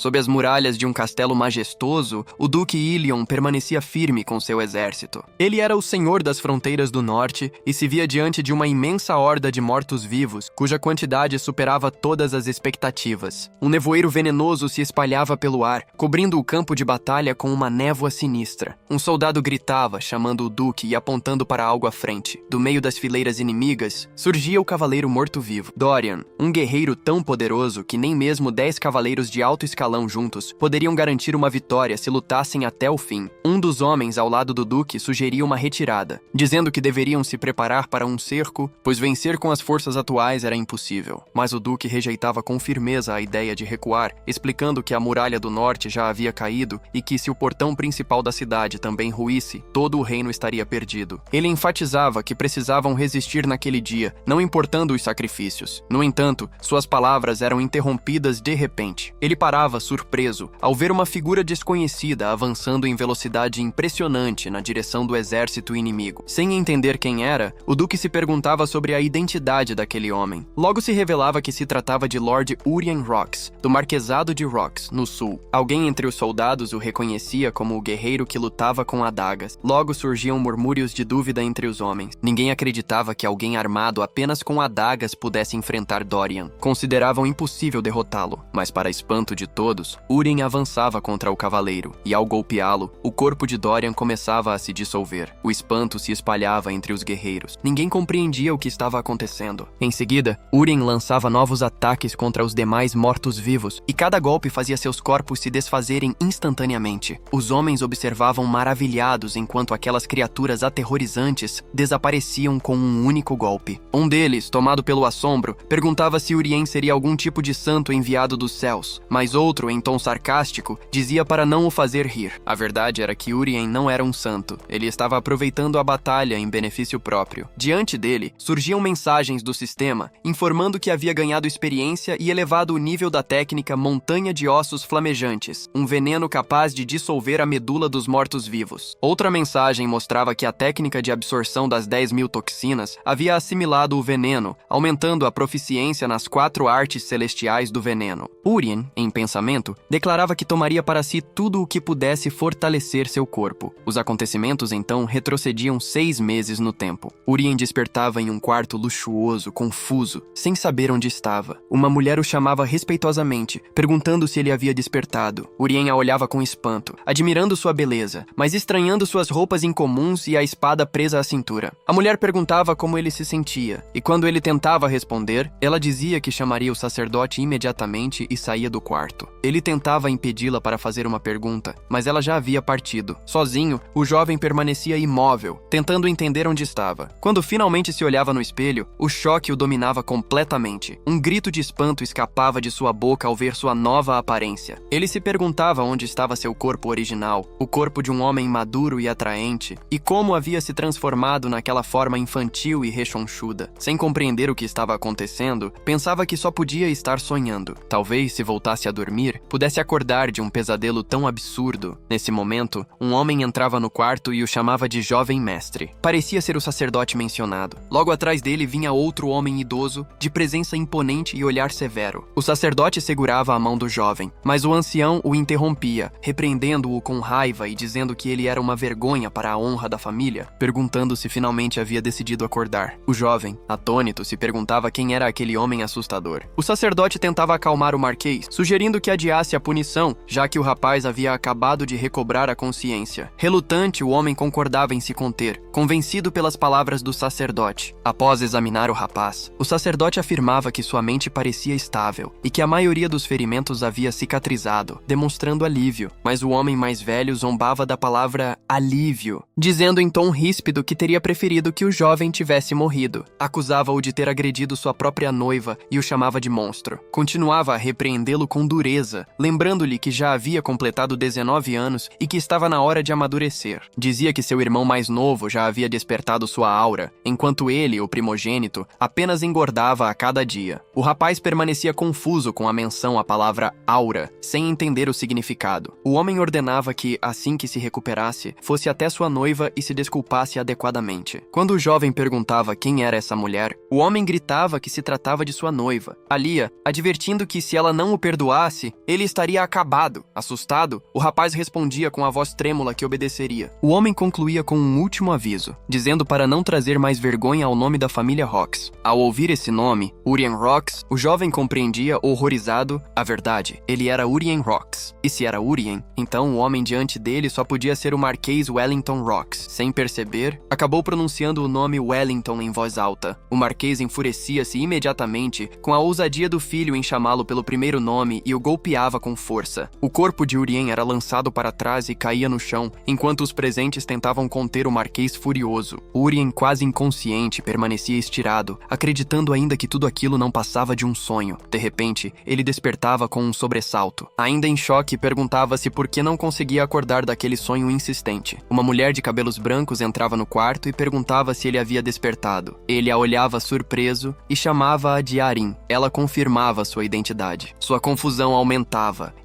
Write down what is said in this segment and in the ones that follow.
Sob as muralhas de um castelo majestoso, o Duque Ilion permanecia firme com seu exército. Ele era o senhor das fronteiras do norte e se via diante de uma imensa horda de mortos-vivos, cuja quantidade superava todas as expectativas. Um nevoeiro venenoso se espalhava pelo ar, cobrindo o campo de batalha com uma névoa sinistra. Um soldado gritava, chamando o Duque e apontando para algo à frente. Do meio das fileiras inimigas, surgia o cavaleiro morto-vivo, Dorian, um guerreiro tão poderoso que nem mesmo 10 cavaleiros de alto escalão juntos poderiam garantir uma vitória se lutassem até o fim. Um dos homens ao lado do Duque sugeria uma retirada, dizendo que deveriam se preparar para um cerco, pois vencer com as forças atuais era impossível. Mas o Duque rejeitava com firmeza a ideia de recuar, explicando que a muralha do norte já havia caído e que se o portão principal da cidade também ruísse, todo o reino estaria perdido. Ele enfatizava que precisavam resistir naquele dia, não importando os sacrifícios. No entanto, suas palavras eram interrompidas de repente. Ele parava surpreso ao ver uma figura desconhecida avançando em velocidade impressionante na direção do exército inimigo. Sem entender quem era, o Duque se perguntava sobre a identidade daquele homem. Logo se revelava que se tratava de Lord Urien Rox, do Marquesado de Rox, no sul. Alguém entre os soldados o reconhecia como o guerreiro que lutava com adagas. Logo surgiam murmúrios de dúvida entre os homens. Ninguém acreditava que alguém armado apenas com adagas pudesse enfrentar Dorian. Consideravam impossível derrotá-lo, mas para espanto de todos, Urien avançava contra o cavaleiro, e ao golpeá-lo, o corpo de Dorian começava a se dissolver. O espanto se espalhava entre os guerreiros. Ninguém compreendia o que estava acontecendo. Em seguida, Urien lançava novos ataques contra os demais mortos-vivos, e cada golpe fazia seus corpos se desfazerem instantaneamente. Os homens observavam maravilhados enquanto aquelas criaturas aterrorizantes desapareciam com um único golpe. Um deles, tomado pelo assombro, perguntava se Urien seria algum tipo de santo enviado dos céus, mas outro, em tom sarcástico, dizia para não o fazer rir. A verdade era que Urien não era um santo. Ele estava aproveitando a batalha em benefício próprio. Diante dele, surgiam mensagens do sistema, informando que havia ganhado experiência e elevado o nível da técnica Montanha de Ossos Flamejantes, um veneno capaz de dissolver a medula dos mortos-vivos. Outra mensagem mostrava que a técnica de absorção das 10.000 toxinas havia assimilado o veneno, aumentando a proficiência nas 4 artes celestiais do veneno. Urien, em pensamento, declarava que tomaria para si tudo o que pudesse fortalecer seu corpo. Os acontecimentos, então, retrocediam 6 meses no tempo. Urien despertava em um quarto luxuoso, confuso, sem saber onde estava. Uma mulher o chamava respeitosamente, perguntando se ele havia despertado. Urien a olhava com espanto, admirando sua beleza, mas estranhando suas roupas incomuns e a espada presa à cintura. A mulher perguntava como ele se sentia, e quando ele tentava responder, ela dizia que chamaria o sacerdote imediatamente e saía do quarto. Ele tentava impedi-la para fazer uma pergunta, mas ela já havia partido. Sozinho, o jovem permanecia imóvel, tentando entender onde estava. Quando finalmente se olhava no espelho, o choque o dominava completamente. Um grito de espanto escapava de sua boca ao ver sua nova aparência. Ele se perguntava onde estava seu corpo original, o corpo de um homem maduro e atraente, e como havia se transformado naquela forma infantil e rechonchuda. Sem compreender o que estava acontecendo, pensava que só podia estar sonhando. Talvez, se voltasse a dormir, pudesse acordar de um pesadelo tão absurdo. Nesse momento, um homem entrava no quarto e o chamava de jovem mestre. Parecia ser o sacerdote mencionado. Logo atrás dele vinha outro homem idoso, de presença imponente e olhar severo. O sacerdote segurava a mão do jovem, mas o ancião o interrompia, repreendendo-o com raiva e dizendo que ele era uma vergonha para a honra da família, perguntando se finalmente havia decidido acordar. O jovem, atônito, se perguntava quem era aquele homem assustador. O sacerdote tentava acalmar o marquês, sugerindo que adiasse a punição, já que o rapaz havia acabado de recobrar a consciência. Relutante, o homem concordava em se conter, convencido pelas palavras do sacerdote. Após examinar o rapaz, o sacerdote afirmava que sua mente parecia estável e que a maioria dos ferimentos havia cicatrizado, demonstrando alívio. Mas o homem mais velho zombava da palavra alívio, dizendo em tom ríspido que teria preferido que o jovem tivesse morrido. Acusava-o de ter agredido sua própria noiva e o chamava de monstro. Continuava a repreendê-lo com dureza, lembrando-lhe que já havia completado 19 anos e que estava na hora de amadurecer. Dizia que seu irmão mais novo já havia despertado sua aura, enquanto ele, o primogênito, apenas engordava a cada dia. O rapaz permanecia confuso com a menção à palavra aura, sem entender o significado. O homem ordenava que, assim que se recuperasse, fosse até sua noiva e se desculpasse adequadamente. Quando o jovem perguntava quem era essa mulher, o homem gritava que se tratava de sua noiva, Alia, advertindo que se ela não o perdoasse, Ele estaria acabado. Assustado, o rapaz respondia com a voz trêmula que obedeceria. O homem concluía com um último aviso, dizendo para não trazer mais vergonha ao nome da família Rocks. Ao ouvir esse nome, Urien Rocks, o jovem compreendia, horrorizado, a verdade. Ele era Urien Rocks. E se era Urien, então o homem diante dele só podia ser o Marquês Wellington Rocks. Sem perceber, acabou pronunciando o nome Wellington em voz alta. O Marquês enfurecia-se imediatamente com a ousadia do filho em chamá-lo pelo primeiro nome e o golpeava com força. O corpo de Urien era lançado para trás e caía no chão, enquanto os presentes tentavam conter o Marquês furioso. Urien, quase inconsciente, permanecia estirado, acreditando ainda que tudo aquilo não passava de um sonho. De repente, ele despertava com um sobressalto. Ainda em choque, perguntava-se por que não conseguia acordar daquele sonho insistente. Uma mulher de cabelos brancos entrava no quarto e perguntava se ele havia despertado. Ele a olhava surpreso e chamava-a de Arin. Ela confirmava sua identidade. Sua confusão aumentava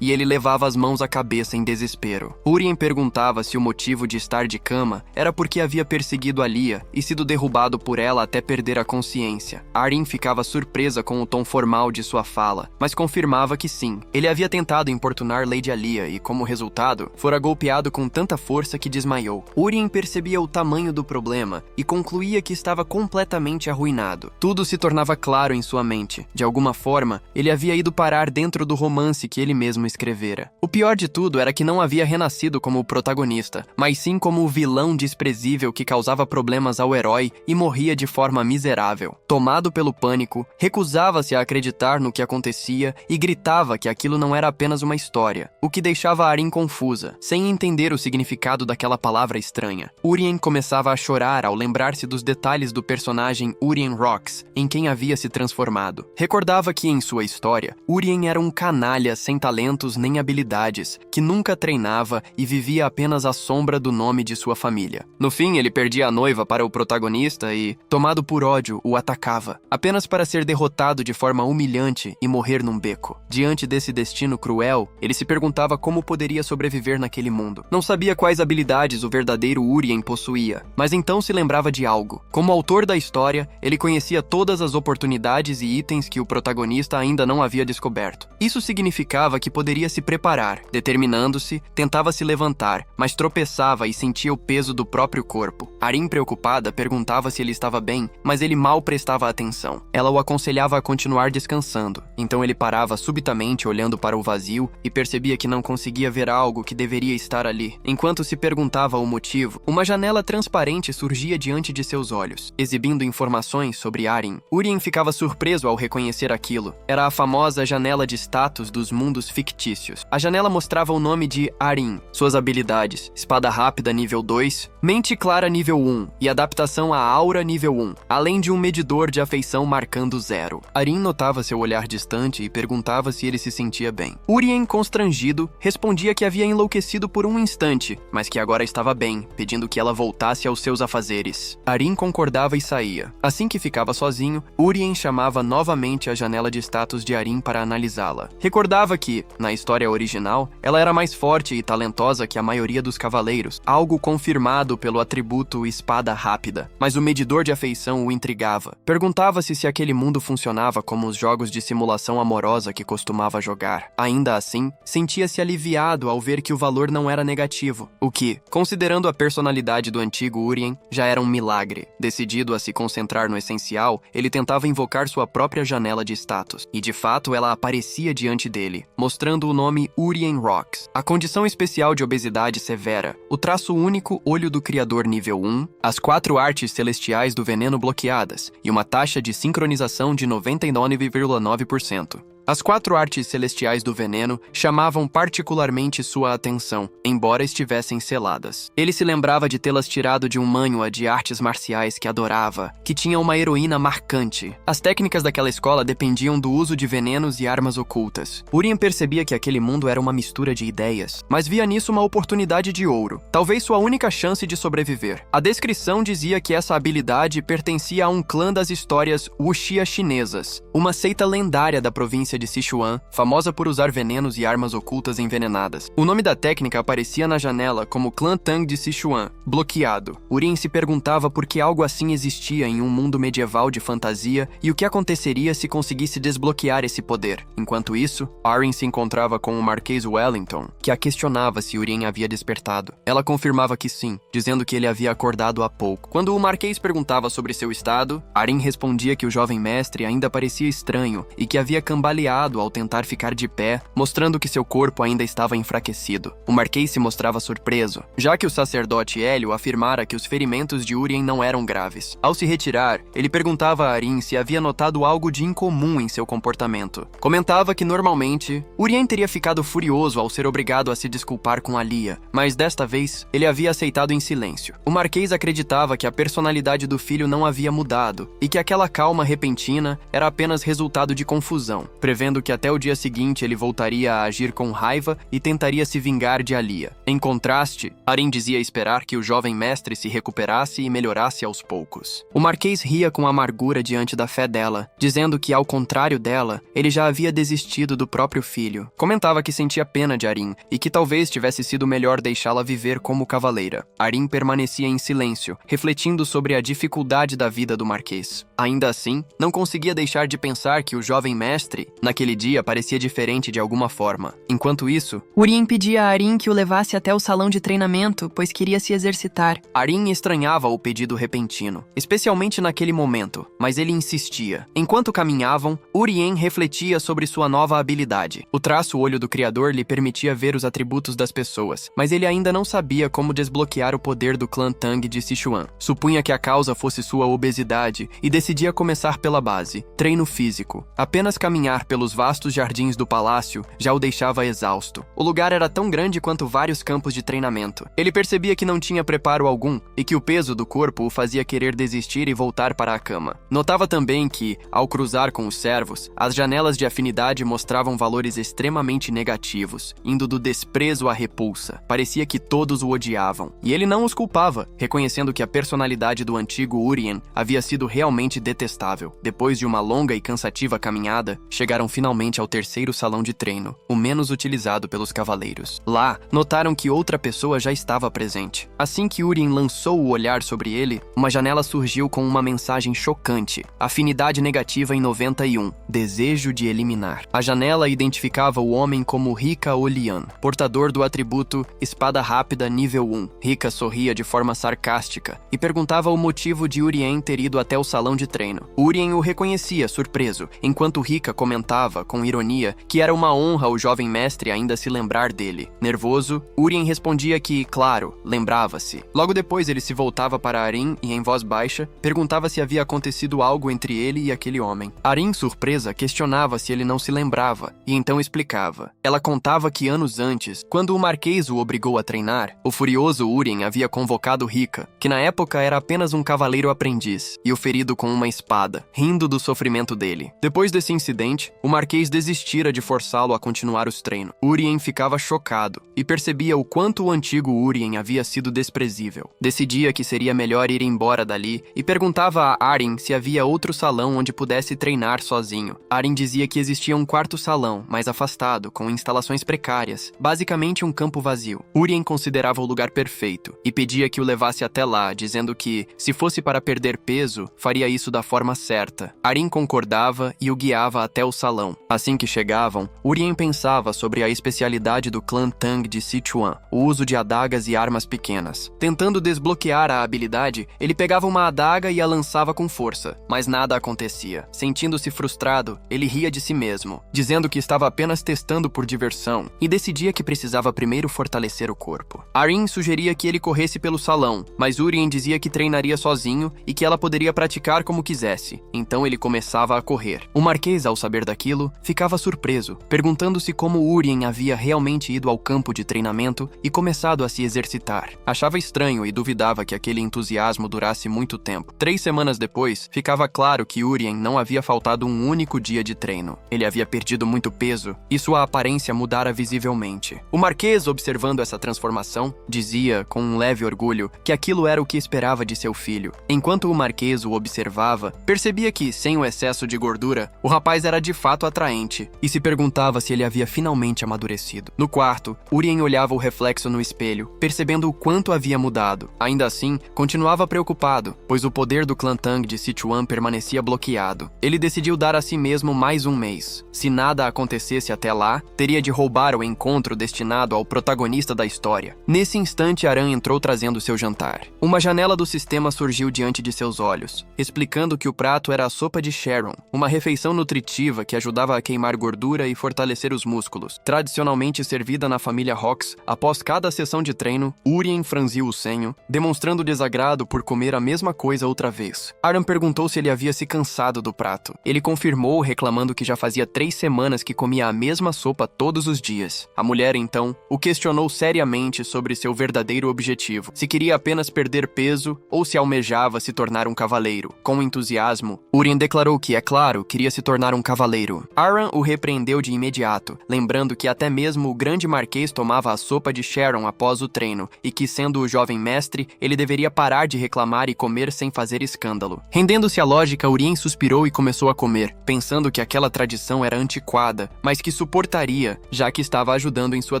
e ele levava as mãos à cabeça em desespero. Urien perguntava se o motivo de estar de cama era porque havia perseguido Alia e sido derrubado por ela até perder a consciência. Arin ficava surpresa com o tom formal de sua fala, mas confirmava que sim. Ele havia tentado importunar Lady Alia e, como resultado, fora golpeado com tanta força que desmaiou. Urien percebia o tamanho do problema e concluía que estava completamente arruinado. Tudo se tornava claro em sua mente. De alguma forma, ele havia ido parar dentro do romance que ele mesmo escrevera. O pior de tudo era que não havia renascido como o protagonista, mas sim como o vilão desprezível que causava problemas ao herói e morria de forma miserável. Tomado pelo pânico, recusava-se a acreditar no que acontecia e gritava que aquilo não era apenas uma história, o que deixava Arin confusa, sem entender o significado daquela palavra estranha. Urien começava a chorar ao lembrar-se dos detalhes do personagem Urien Rocks, em quem havia se transformado. Recordava que, em sua história, Urien era um canalha sem talentos nem habilidades, que nunca treinava e vivia apenas à sombra do nome de sua família. No fim, ele perdia a noiva para o protagonista e, tomado por ódio, o atacava, apenas para ser derrotado de forma humilhante e morrer num beco. Diante desse destino cruel, ele se perguntava como poderia sobreviver naquele mundo. Não sabia quais habilidades o verdadeiro Urien possuía, mas então se lembrava de algo. Como autor da história, ele conhecia todas as oportunidades e itens que o protagonista ainda não havia descoberto. Isso significava que poderia se preparar. Determinando-se, tentava se levantar, mas tropeçava e sentia o peso do próprio corpo. Arin, preocupada, perguntava se ele estava bem, mas ele mal prestava atenção. Ela o aconselhava a continuar descansando. Então ele parava subitamente olhando para o vazio e percebia que não conseguia ver algo que deveria estar ali. Enquanto se perguntava o motivo, uma janela transparente surgia diante de seus olhos, exibindo informações sobre Arin. Urien ficava surpreso ao reconhecer aquilo. Era a famosa janela de status dos mundos fictícios. A janela mostrava o nome de Arin, suas habilidades: espada rápida nível 2, mente clara nível 1 e adaptação à aura nível 1, além de um medidor de afeição marcando 0. Arin notava seu olhar distante e perguntava se ele se sentia bem. Urien, constrangido, respondia que havia enlouquecido por um instante, mas que agora estava bem, pedindo que ela voltasse aos seus afazeres. Arin concordava e saía. Assim que ficava sozinho, Urien chamava novamente a janela de status de Arin para analisá-la. Recordava que, na história original, ela era mais forte e talentosa que a maioria dos cavaleiros, algo confirmado pelo atributo espada rápida, mas o medidor de afeição o intrigava. Perguntava-se se aquele mundo funcionava como os jogos de simulação amorosa que costumava jogar. Ainda assim, sentia-se aliviado ao ver que o valor não era negativo, o que, considerando a personalidade do antigo Urien, já era um milagre. Decidido a se concentrar no essencial, ele tentava invocar sua própria janela de status, e de fato ela aparecia diante dele, mostrando o nome Urien Rocks, a condição especial de obesidade severa, o traço único olho do criador nível 1, as 4 artes celestiais do veneno bloqueadas e uma taxa de sincronização de 99,9%. As 4 artes celestiais do veneno chamavam particularmente sua atenção, embora estivessem seladas. Ele se lembrava de tê-las tirado de um manhua de artes marciais que adorava, que tinha uma heroína marcante. As técnicas daquela escola dependiam do uso de venenos e armas ocultas. Urien percebia que aquele mundo era uma mistura de ideias, mas via nisso uma oportunidade de ouro, talvez sua única chance de sobreviver. A descrição dizia que essa habilidade pertencia a um clã das histórias Wuxia chinesas, uma seita lendária da província província de Sichuan, famosa por usar venenos e armas ocultas envenenadas. O nome da técnica aparecia na janela como Clã Tang de Sichuan, bloqueado. Urien se perguntava por que algo assim existia em um mundo medieval de fantasia e o que aconteceria se conseguisse desbloquear esse poder. Enquanto isso, Arryn se encontrava com o Marquês Wellington, que a questionava se Urien havia despertado. Ela confirmava que sim, dizendo que ele havia acordado há pouco. Quando o Marquês perguntava sobre seu estado, Arryn respondia que o jovem mestre ainda parecia estranho e que havia cambaleado ao tentar ficar de pé, mostrando que seu corpo ainda estava enfraquecido. O Marquês se mostrava surpreso, já que o sacerdote Hélio afirmara que os ferimentos de Urien não eram graves. Ao se retirar, ele perguntava a Arryn se havia notado algo de incomum em seu comportamento. Comentava que normalmente, Urien teria ficado furioso ao ser obrigado a se desculpar com Alia, mas desta vez, ele havia aceitado em silêncio. O Marquês acreditava que a personalidade do filho não havia mudado e que aquela calma repentina era apenas resultado de confusão, prevendo que até o dia seguinte ele voltaria a agir com raiva e tentaria se vingar de Alia. Em contraste, Arryn dizia esperar que o jovem mestre se recuperasse e melhorasse aos poucos. O Marquês ria com amargura diante da fé dela, dizendo que, ao contrário dela, ele já havia desistido do próprio filho. Comentava que sentia pena de Arryn e que talvez tivesse sido melhor deixá-la viver como cavaleira. Arryn permanecia em silêncio, refletindo sobre a dificuldade da vida do Marquês. Ainda assim, não conseguia deixar de pensar que o jovem mestre, naquele dia, parecia diferente de alguma forma. Enquanto isso, Urien pedia a Arryn que o levasse até o salão de treinamento, pois queria se exercitar. Arryn estranhava o pedido repentino, especialmente naquele momento, mas ele insistia. Enquanto caminhavam, Urien refletia sobre sua nova habilidade. O traço-olho do Criador lhe permitia ver os atributos das pessoas, mas ele ainda não sabia como desbloquear o poder do clã Tang de Sichuan. Supunha que a causa fosse sua obesidade e decidia começar pela base, treino físico. Apenas caminhar pelos vastos jardins do palácio já o deixava exausto. O lugar era tão grande quanto vários campos de treinamento. Ele percebia que não tinha preparo algum e que o peso do corpo o fazia querer desistir e voltar para a cama. Notava também que, ao cruzar com os servos, as janelas de afinidade mostravam valores extremamente negativos, indo do desprezo à repulsa. Parecia que todos o odiavam, e ele não os culpava, reconhecendo que a personalidade do antigo Urien havia sido realmente detestável. Depois de uma longa e cansativa caminhada, chegaram finalmente ao terceiro salão de treino, o menos utilizado pelos cavaleiros. Lá, notaram que outra pessoa já estava presente. Assim que Urien lançou o olhar sobre ele, uma janela surgiu com uma mensagem chocante: afinidade negativa em 91, desejo de eliminar. A janela identificava o homem como Rika Olian, portador do atributo Espada Rápida nível 1. Rika sorria de forma sarcástica e perguntava o motivo de Urien ter ido até o salão de treino. Urien o reconhecia, surpreso, enquanto Rika comentava, com ironia, que era uma honra o jovem mestre ainda se lembrar dele. Nervoso, Urien respondia que, claro, lembrava-se. Logo depois ele se voltava para Arryn e, em voz baixa, perguntava se havia acontecido algo entre ele e aquele homem. Arryn, surpresa, questionava se ele não se lembrava, e então explicava. Ela contava que anos antes, quando o Marquês o obrigou a treinar, o furioso Urien havia convocado Rika, que na época era apenas um cavaleiro aprendiz, e o ferido com uma espada, rindo do sofrimento dele. Depois desse incidente, o Marquês desistira de forçá-lo a continuar os treinos. Urien ficava chocado, e percebia o quanto o antigo Urien havia sido desprezível. Decidia que seria melhor ir embora dali, e perguntava a Arryn se havia outro salão onde pudesse treinar sozinho. Arryn dizia que existia um quarto salão, mais afastado, com instalações precárias, basicamente um campo vazio. Urien considerava o lugar perfeito, e pedia que o levasse até lá, dizendo que, se fosse para perder peso, faria isso da forma certa. Arryn concordava e o guiava até o salão. Assim que chegavam, Urien pensava sobre a especialidade do clã Tang de Sichuan, o uso de adagas e armas pequenas. Tentando desbloquear a habilidade, ele pegava uma adaga e a lançava com força, mas nada acontecia. Sentindo-se frustrado, ele ria de si mesmo, dizendo que estava apenas testando por diversão, e decidia que precisava primeiro fortalecer o corpo. Arryn sugeria que ele corresse pelo salão, mas Urien dizia que treinaria sozinho e que ela poderia praticar como quisesse. Então ele começava a correr. O Marquês, ao saber daquilo, ficava surpreso, perguntando-se como Urien havia realmente ido ao campo de treinamento e começado a se exercitar. Achava estranho e duvidava que aquele entusiasmo durasse muito tempo. 3 semanas depois, ficava claro que Urien não havia faltado um único dia de treino. Ele havia perdido muito peso e sua aparência mudara visivelmente. O Marquês, observando essa transformação, dizia, com um leve orgulho, que aquilo era o que esperava de seu filho. Enquanto o Marquês o observava, percebia que, sem o excesso de gordura, o rapaz era de fato atraente e se perguntava se ele havia finalmente amadurecido. No quarto, Urien olhava o reflexo no espelho, percebendo o quanto havia mudado. Ainda assim, continuava preocupado, pois o poder do clã Tang de Sichuan permanecia bloqueado. Ele decidiu dar a si mesmo mais um mês. Se nada acontecesse até lá, teria de roubar o encontro destinado ao protagonista da história. Nesse instante, Aran entrou trazendo seu jantar. Uma janela do sistema surgiu diante de seus olhos, explicando que o prato era a sopa de Sharon, uma refeição nutritiva que ajudava a queimar gordura e fortalecer os músculos. Tradicionalmente servida na família Hawks, após cada sessão de treino, Urien franziu o senho, demonstrando desagrado por comer a mesma coisa outra vez. Aran perguntou se ele havia se cansado do prato. Ele confirmou, reclamando que já fazia 3 semanas que comia a mesma sopa todos os dias. A mulher, então, o questionou seriamente sobre seu verdadeiro objetivo, se queria apenas perder peso ou se almejava se tornar um cavaleiro. Com entusiasmo, Urien declarou que, é claro, queria se tornar um cavaleiro. Aran o repreendeu de imediato, lembrando que até mesmo o grande marquês tomava a sopa de Sharon após o treino e que, sendo o jovem mestre, ele deveria parar de reclamar e comer sem fazer escândalo. Rendendo-se à lógica, Urien suspirou e começou a comer, pensando que aquela tradição era antiquada, mas que suportaria, já que estava ajudando em sua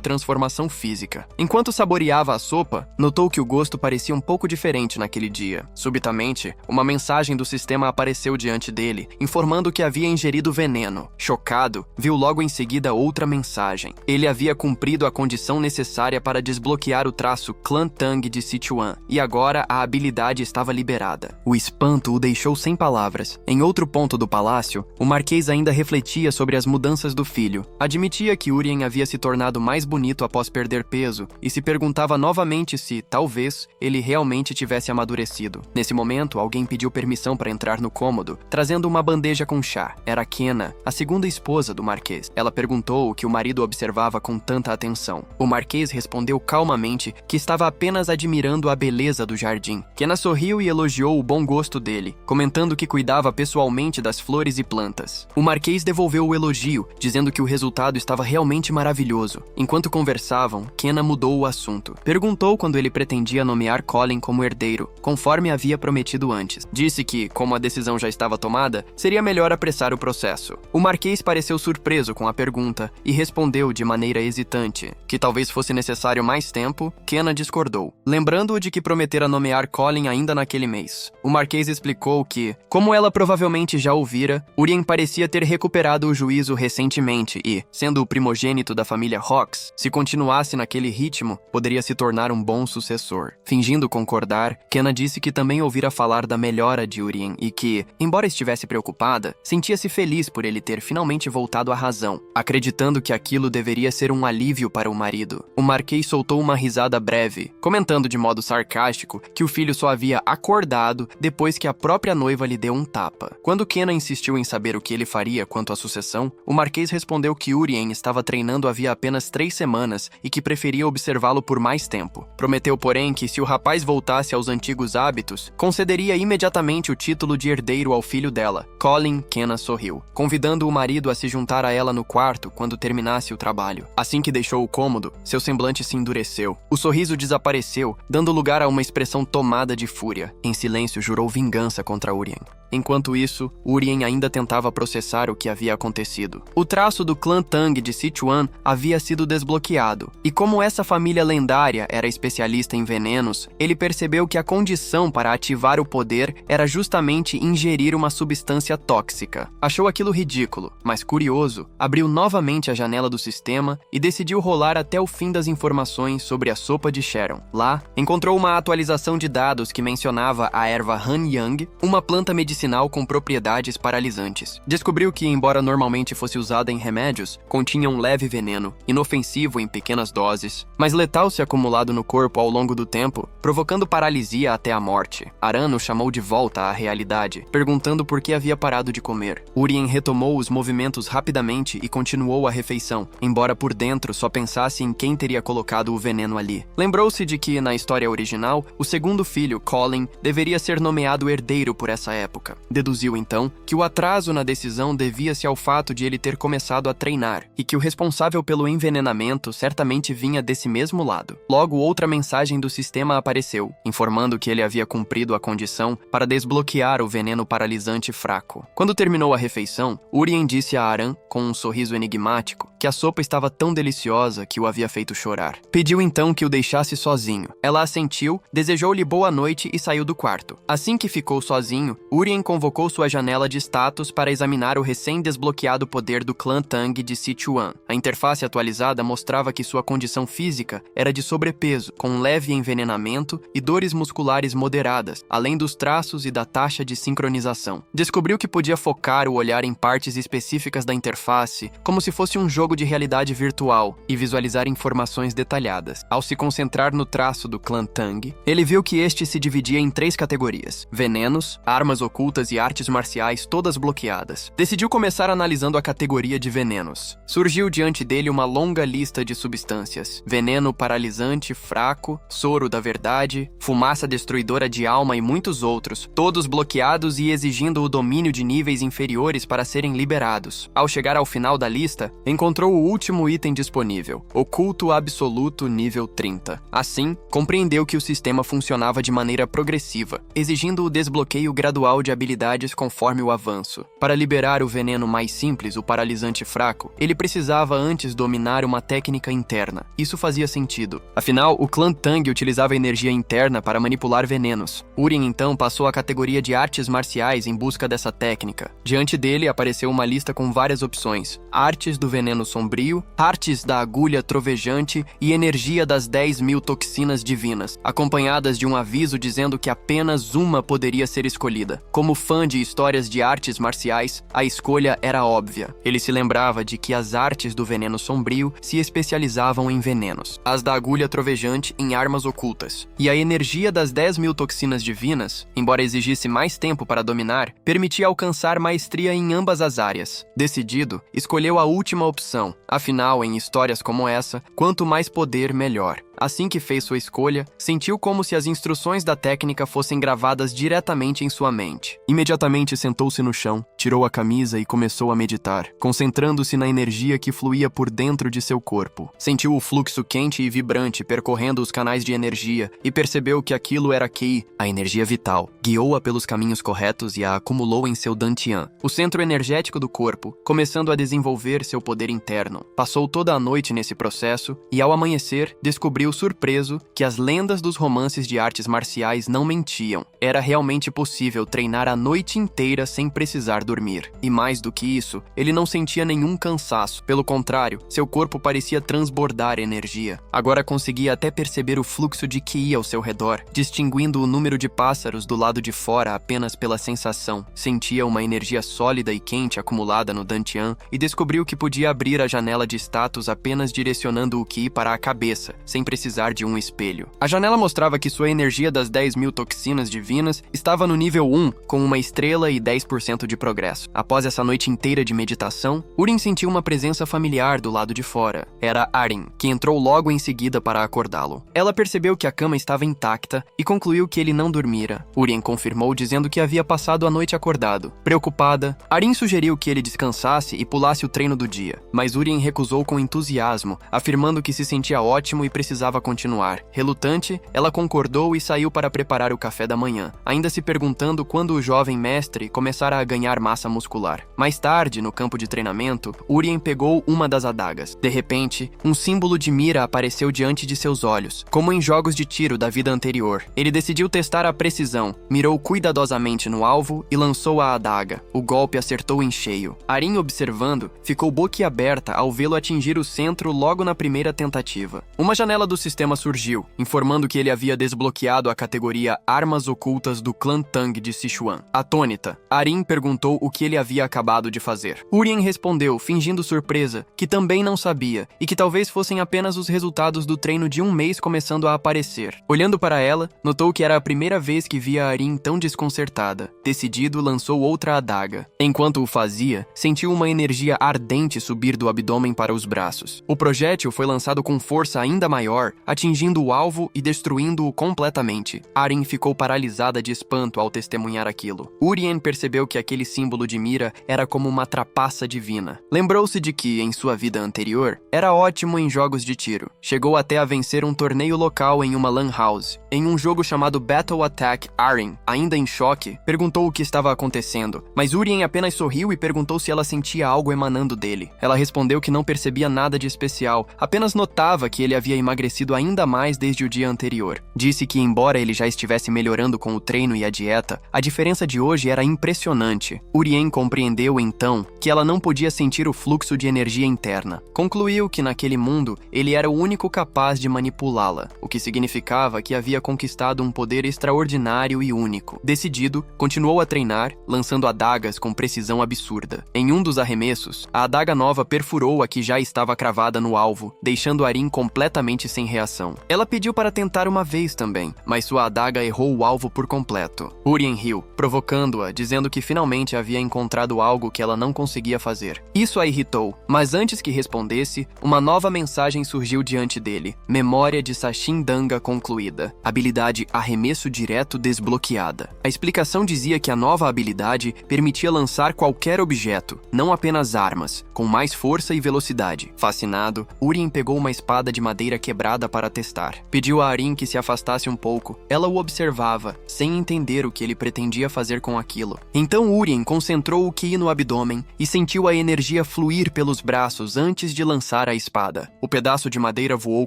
transformação física. Enquanto saboreava a sopa, notou que o gosto parecia um pouco diferente naquele dia. Subitamente, uma mensagem do sistema apareceu diante dele, informando que havia ingerido veneno. Chocado, viu logo em seguida outra mensagem. Ele havia cumprido a condição necessária para desbloquear o traço Clã Tang de Sichuan, e agora a habilidade estava liberada. O espanto o deixou sem palavras. Em outro ponto do palácio, o marquês ainda refletia sobre as mudanças do filho. Admitia que Urien havia se tornado mais bonito após perder peso e se perguntava novamente se, talvez, ele realmente tivesse amadurecido. Nesse momento, alguém pediu permissão para entrar no cômodo, trazendo uma bandeja com chá. Era Kenna, a segunda esposa do marquês. Ela perguntou o que o marido observava com tanta atenção. O marquês respondeu calmamente que estava apenas admirando a beleza do jardim. Kenna sorriu e elogiou o bom gosto dele, comentando que cuidava pessoalmente das flores e plantas. O marquês devolveu o elogio, dizendo que o resultado estava realmente maravilhoso. Enquanto conversavam, Kenna mudou o assunto. Perguntou quando ele pretendia nomear Colin como herdeiro, conforme havia prometido antes. Disse que, como a decisão já estava tomada, seria melhor apressar o processo. O marquês pareceu surpreso com a pergunta e respondeu de maneira hesitante que talvez fosse necessário mais tempo. Kenna discordou, lembrando-o de que prometera nomear Colin ainda naquele mês. O marquês explicou que, como ela provavelmente já ouvira, Urien parecia ter recuperado o juízo recentemente e, sendo o primogênito da família Hawks, se continuasse naquele ritmo, poderia se tornar um bom sucessor. Fingindo concordar, Kenna disse que também ouvira falar da melhora de Urien e que, embora estivesse preocupada, sentia-se feliz por ele ter finalmente voltado à razão, acreditando que aquilo deveria ser um alívio para o marido. O marquês soltou uma risada breve, comentando de modo sarcástico que o filho só havia acordado depois que a própria noiva lhe deu um tapa. Quando Kenna insistiu em saber o que ele faria quanto à sucessão, o marquês respondeu que Urien estava treinando havia apenas 3 semanas e que preferia observá-lo por mais tempo. Prometeu, porém, que se o rapaz voltasse aos antigos hábitos, concederia imediatamente o título de herdeiro ao filho dela. Colin. Kenna sorriu, convidando o marido a se juntar a ela no quarto quando terminasse o trabalho. Assim que deixou o cômodo, seu semblante se endureceu. O sorriso desapareceu, dando lugar a uma expressão tomada de fúria. Em silêncio, jurou vingança contra Urien. Enquanto isso, Urien ainda tentava processar o que havia acontecido. O traço do clã Tang de Sichuan havia sido desbloqueado, e como essa família lendária era especialista em venenos, ele percebeu que a condição para ativar o poder era justamente ingerir uma substância tóxica. Achou aquilo ridículo, mas curioso, abriu novamente a janela do sistema e decidiu rolar até o fim das informações sobre a sopa de Sharon. Lá, encontrou uma atualização de dados que mencionava a erva Han Yang, uma planta medicinal com propriedades paralisantes. Descobriu que, embora normalmente fosse usada em remédios, continha um leve veneno, inofensivo em pequenas doses, mas letal se acumulado no corpo ao longo do tempo, provocando paralisia até a morte. Aran o chamou de volta à realidade, perguntando por que havia parado de comer. Urien retomou os movimentos rapidamente e continuou a refeição, embora por dentro só pensasse em quem teria colocado o veneno ali. Lembrou-se de que, na história original, o segundo filho, Colin, deveria ser nomeado herdeiro por essa época. Deduziu, então, que o atraso na decisão devia-se ao fato de ele ter começado a treinar, e que o responsável pelo envenenamento certamente vinha desse mesmo lado. Logo, outra mensagem do sistema apareceu, informando que ele havia cumprido a condição para desbloquear o veneno paralisante fraco. Quando terminou a refeição, Urien disse a Aran, com um sorriso enigmático, que a sopa estava tão deliciosa que o havia feito chorar. Pediu então que o deixasse sozinho. Ela assentiu, desejou-lhe boa noite e saiu do quarto. Assim que ficou sozinho, Urien convocou sua janela de status para examinar o recém-desbloqueado poder do clã Tang de Sichuan. A interface atualizada mostrava que sua condição física era de sobrepeso, com um leve envenenamento e dores musculares moderadas, além dos traços e da taxa de sincronização. Descobriu que podia focar o olhar em partes específicas da interface, como se fosse um jogo de realidade virtual, e visualizar informações detalhadas. Ao se concentrar no traço do clã Tang, ele viu que este se dividia em 3 categorias: venenos, armas ocultas e artes marciais todas bloqueadas. Decidiu começar analisando a categoria de venenos. Surgiu diante dele uma longa lista de substâncias: veneno paralisante fraco, soro da verdade, fumaça destruidora de alma e muitos outros, todos bloqueados e exigindo o domínio de níveis inferiores para serem liberados. Ao chegar ao final da lista, encontrou o último item disponível: Oculto Absoluto nível 30. Assim, compreendeu que o sistema funcionava de maneira progressiva, exigindo o desbloqueio gradual de habilidades conforme o avanço. Para liberar o veneno mais simples, o paralisante fraco, ele precisava antes dominar uma técnica interna. Isso fazia sentido. Afinal, o clã Tang utilizava energia interna para manipular venenos. Urien então passou à categoria de artes marciais em busca dessa técnica. Diante dele apareceu uma lista com várias opções: artes do veneno sombrio, artes da agulha trovejante e energia das 10.000 toxinas divinas, acompanhadas de um aviso dizendo que apenas uma poderia ser escolhida. Como fã de histórias de artes marciais, a escolha era óbvia. Ele se lembrava de que as artes do veneno sombrio se especializavam em venenos, as da agulha trovejante em armas ocultas, e a energia das 10.000 toxinas divinas, embora exigisse mais tempo para dominar, permitia alcançar maestria em ambas as áreas. Decidido, escolheu a última opção. Afinal, em histórias como essa, quanto mais poder, melhor. Assim que fez sua escolha, sentiu como se as instruções da técnica fossem gravadas diretamente em sua mente. Imediatamente sentou-se no chão, tirou a camisa e começou a meditar, concentrando-se na energia que fluía por dentro de seu corpo. Sentiu o fluxo quente e vibrante percorrendo os canais de energia e percebeu que aquilo era Qi, a energia vital. Guiou-a pelos caminhos corretos e a acumulou em seu Dantian, o centro energético do corpo, começando a desenvolver seu poder interno. Passou toda a noite nesse processo e, ao amanhecer, descobriu surpreso que as lendas dos romances de artes marciais não mentiam. Era realmente possível treinar a noite inteira sem precisar dormir. E mais do que isso, ele não sentia nenhum cansaço. Pelo contrário, seu corpo parecia transbordar energia. Agora conseguia até perceber o fluxo de Qi ao seu redor, distinguindo o número de pássaros do lado de fora apenas pela sensação. Sentia uma energia sólida e quente acumulada no Dantian e descobriu que podia abrir a janela de status apenas direcionando o Qi para a cabeça, sem precisar de um espelho. A janela mostrava que sua energia das 10.000 toxinas divinas estava no nível 1, com uma estrela e 10% de progresso. Após essa noite inteira de meditação, Urien sentiu uma presença familiar do lado de fora. Era Arin, que entrou logo em seguida para acordá-lo. Ela percebeu que a cama estava intacta e concluiu que ele não dormira. Urien confirmou dizendo que havia passado a noite acordado. Preocupada, Arin sugeriu que ele descansasse e pulasse o treino do dia, mas Urien recusou com entusiasmo, afirmando que se sentia ótimo e precisava continuar. Relutante, ela concordou e saiu para preparar o café da manhã, ainda se perguntando quando o jovem mestre começara a ganhar massa muscular. Mais tarde, no campo de treinamento, Urien pegou uma das adagas. De repente, um símbolo de mira apareceu diante de seus olhos, como em jogos de tiro da vida anterior. Ele decidiu testar a precisão, mirou cuidadosamente no alvo e lançou a adaga. O golpe acertou em cheio. Arin, observando, ficou boquiaberta ao vê-lo atingir o centro logo na primeira tentativa. Uma janela do sistema surgiu, informando que ele havia desbloqueado a categoria Armas Ocultas do clã Tang de Sichuan. Atônita, Arin perguntou o que ele havia acabado de fazer. Urien respondeu, fingindo surpresa, que também não sabia e que talvez fossem apenas os resultados do treino de um mês começando a aparecer. Olhando para ela, notou que era a primeira vez que via Arin tão desconcertada. Decidido, lançou outra adaga. Enquanto o fazia, sentiu uma energia ardente subir do do abdômen para os braços. O projétil foi lançado com força ainda maior, atingindo o alvo e destruindo-o completamente. Arin ficou paralisada de espanto ao testemunhar aquilo. Urien percebeu que aquele símbolo de mira era como uma trapaça divina. Lembrou-se de que, em sua vida anterior, era ótimo em jogos de tiro. Chegou até a vencer um torneio local em uma lan house. Em um jogo chamado Battle Attack, Arin, ainda em choque, perguntou o que estava acontecendo, mas Urien apenas sorriu e perguntou se ela sentia algo emanando dele. Ela respondeu que não percebia nada de especial, apenas notava que ele havia emagrecido ainda mais desde o dia anterior. Disse que, embora ele já estivesse melhorando com o treino e a dieta, a diferença de hoje era impressionante. Urien compreendeu, então, que ela não podia sentir o fluxo de energia interna. Concluiu que, naquele mundo, ele era o único capaz de manipulá-la, o que significava que havia conquistado um poder extraordinário e único. Decidido, continuou a treinar, lançando adagas com precisão absurda. Em um dos arremessos, a adaga nova perfurou a que já estava cravada no alvo, deixando Arin completamente sem reação. Ela pediu para tentar uma vez também, mas sua adaga errou o alvo por completo. Urien riu, provocando-a, dizendo que finalmente havia encontrado algo que ela não conseguia fazer. Isso a irritou, mas antes que respondesse, uma nova mensagem surgiu diante dele. Memória de Sachin Danga concluída. Habilidade arremesso direto desbloqueada. A explicação dizia que a nova habilidade permitia lançar qualquer objeto, não apenas armas, com mais força e velocidade. Fascinado, Urien pegou uma espada de madeira quebrada para testar. Pediu a Arin que se afastasse um pouco. Ela o observava, sem entender o que ele pretendia fazer com aquilo. Então Urien concentrou o ki no abdômen e sentiu a energia fluir pelos braços antes de lançar a espada. O pedaço de madeira voou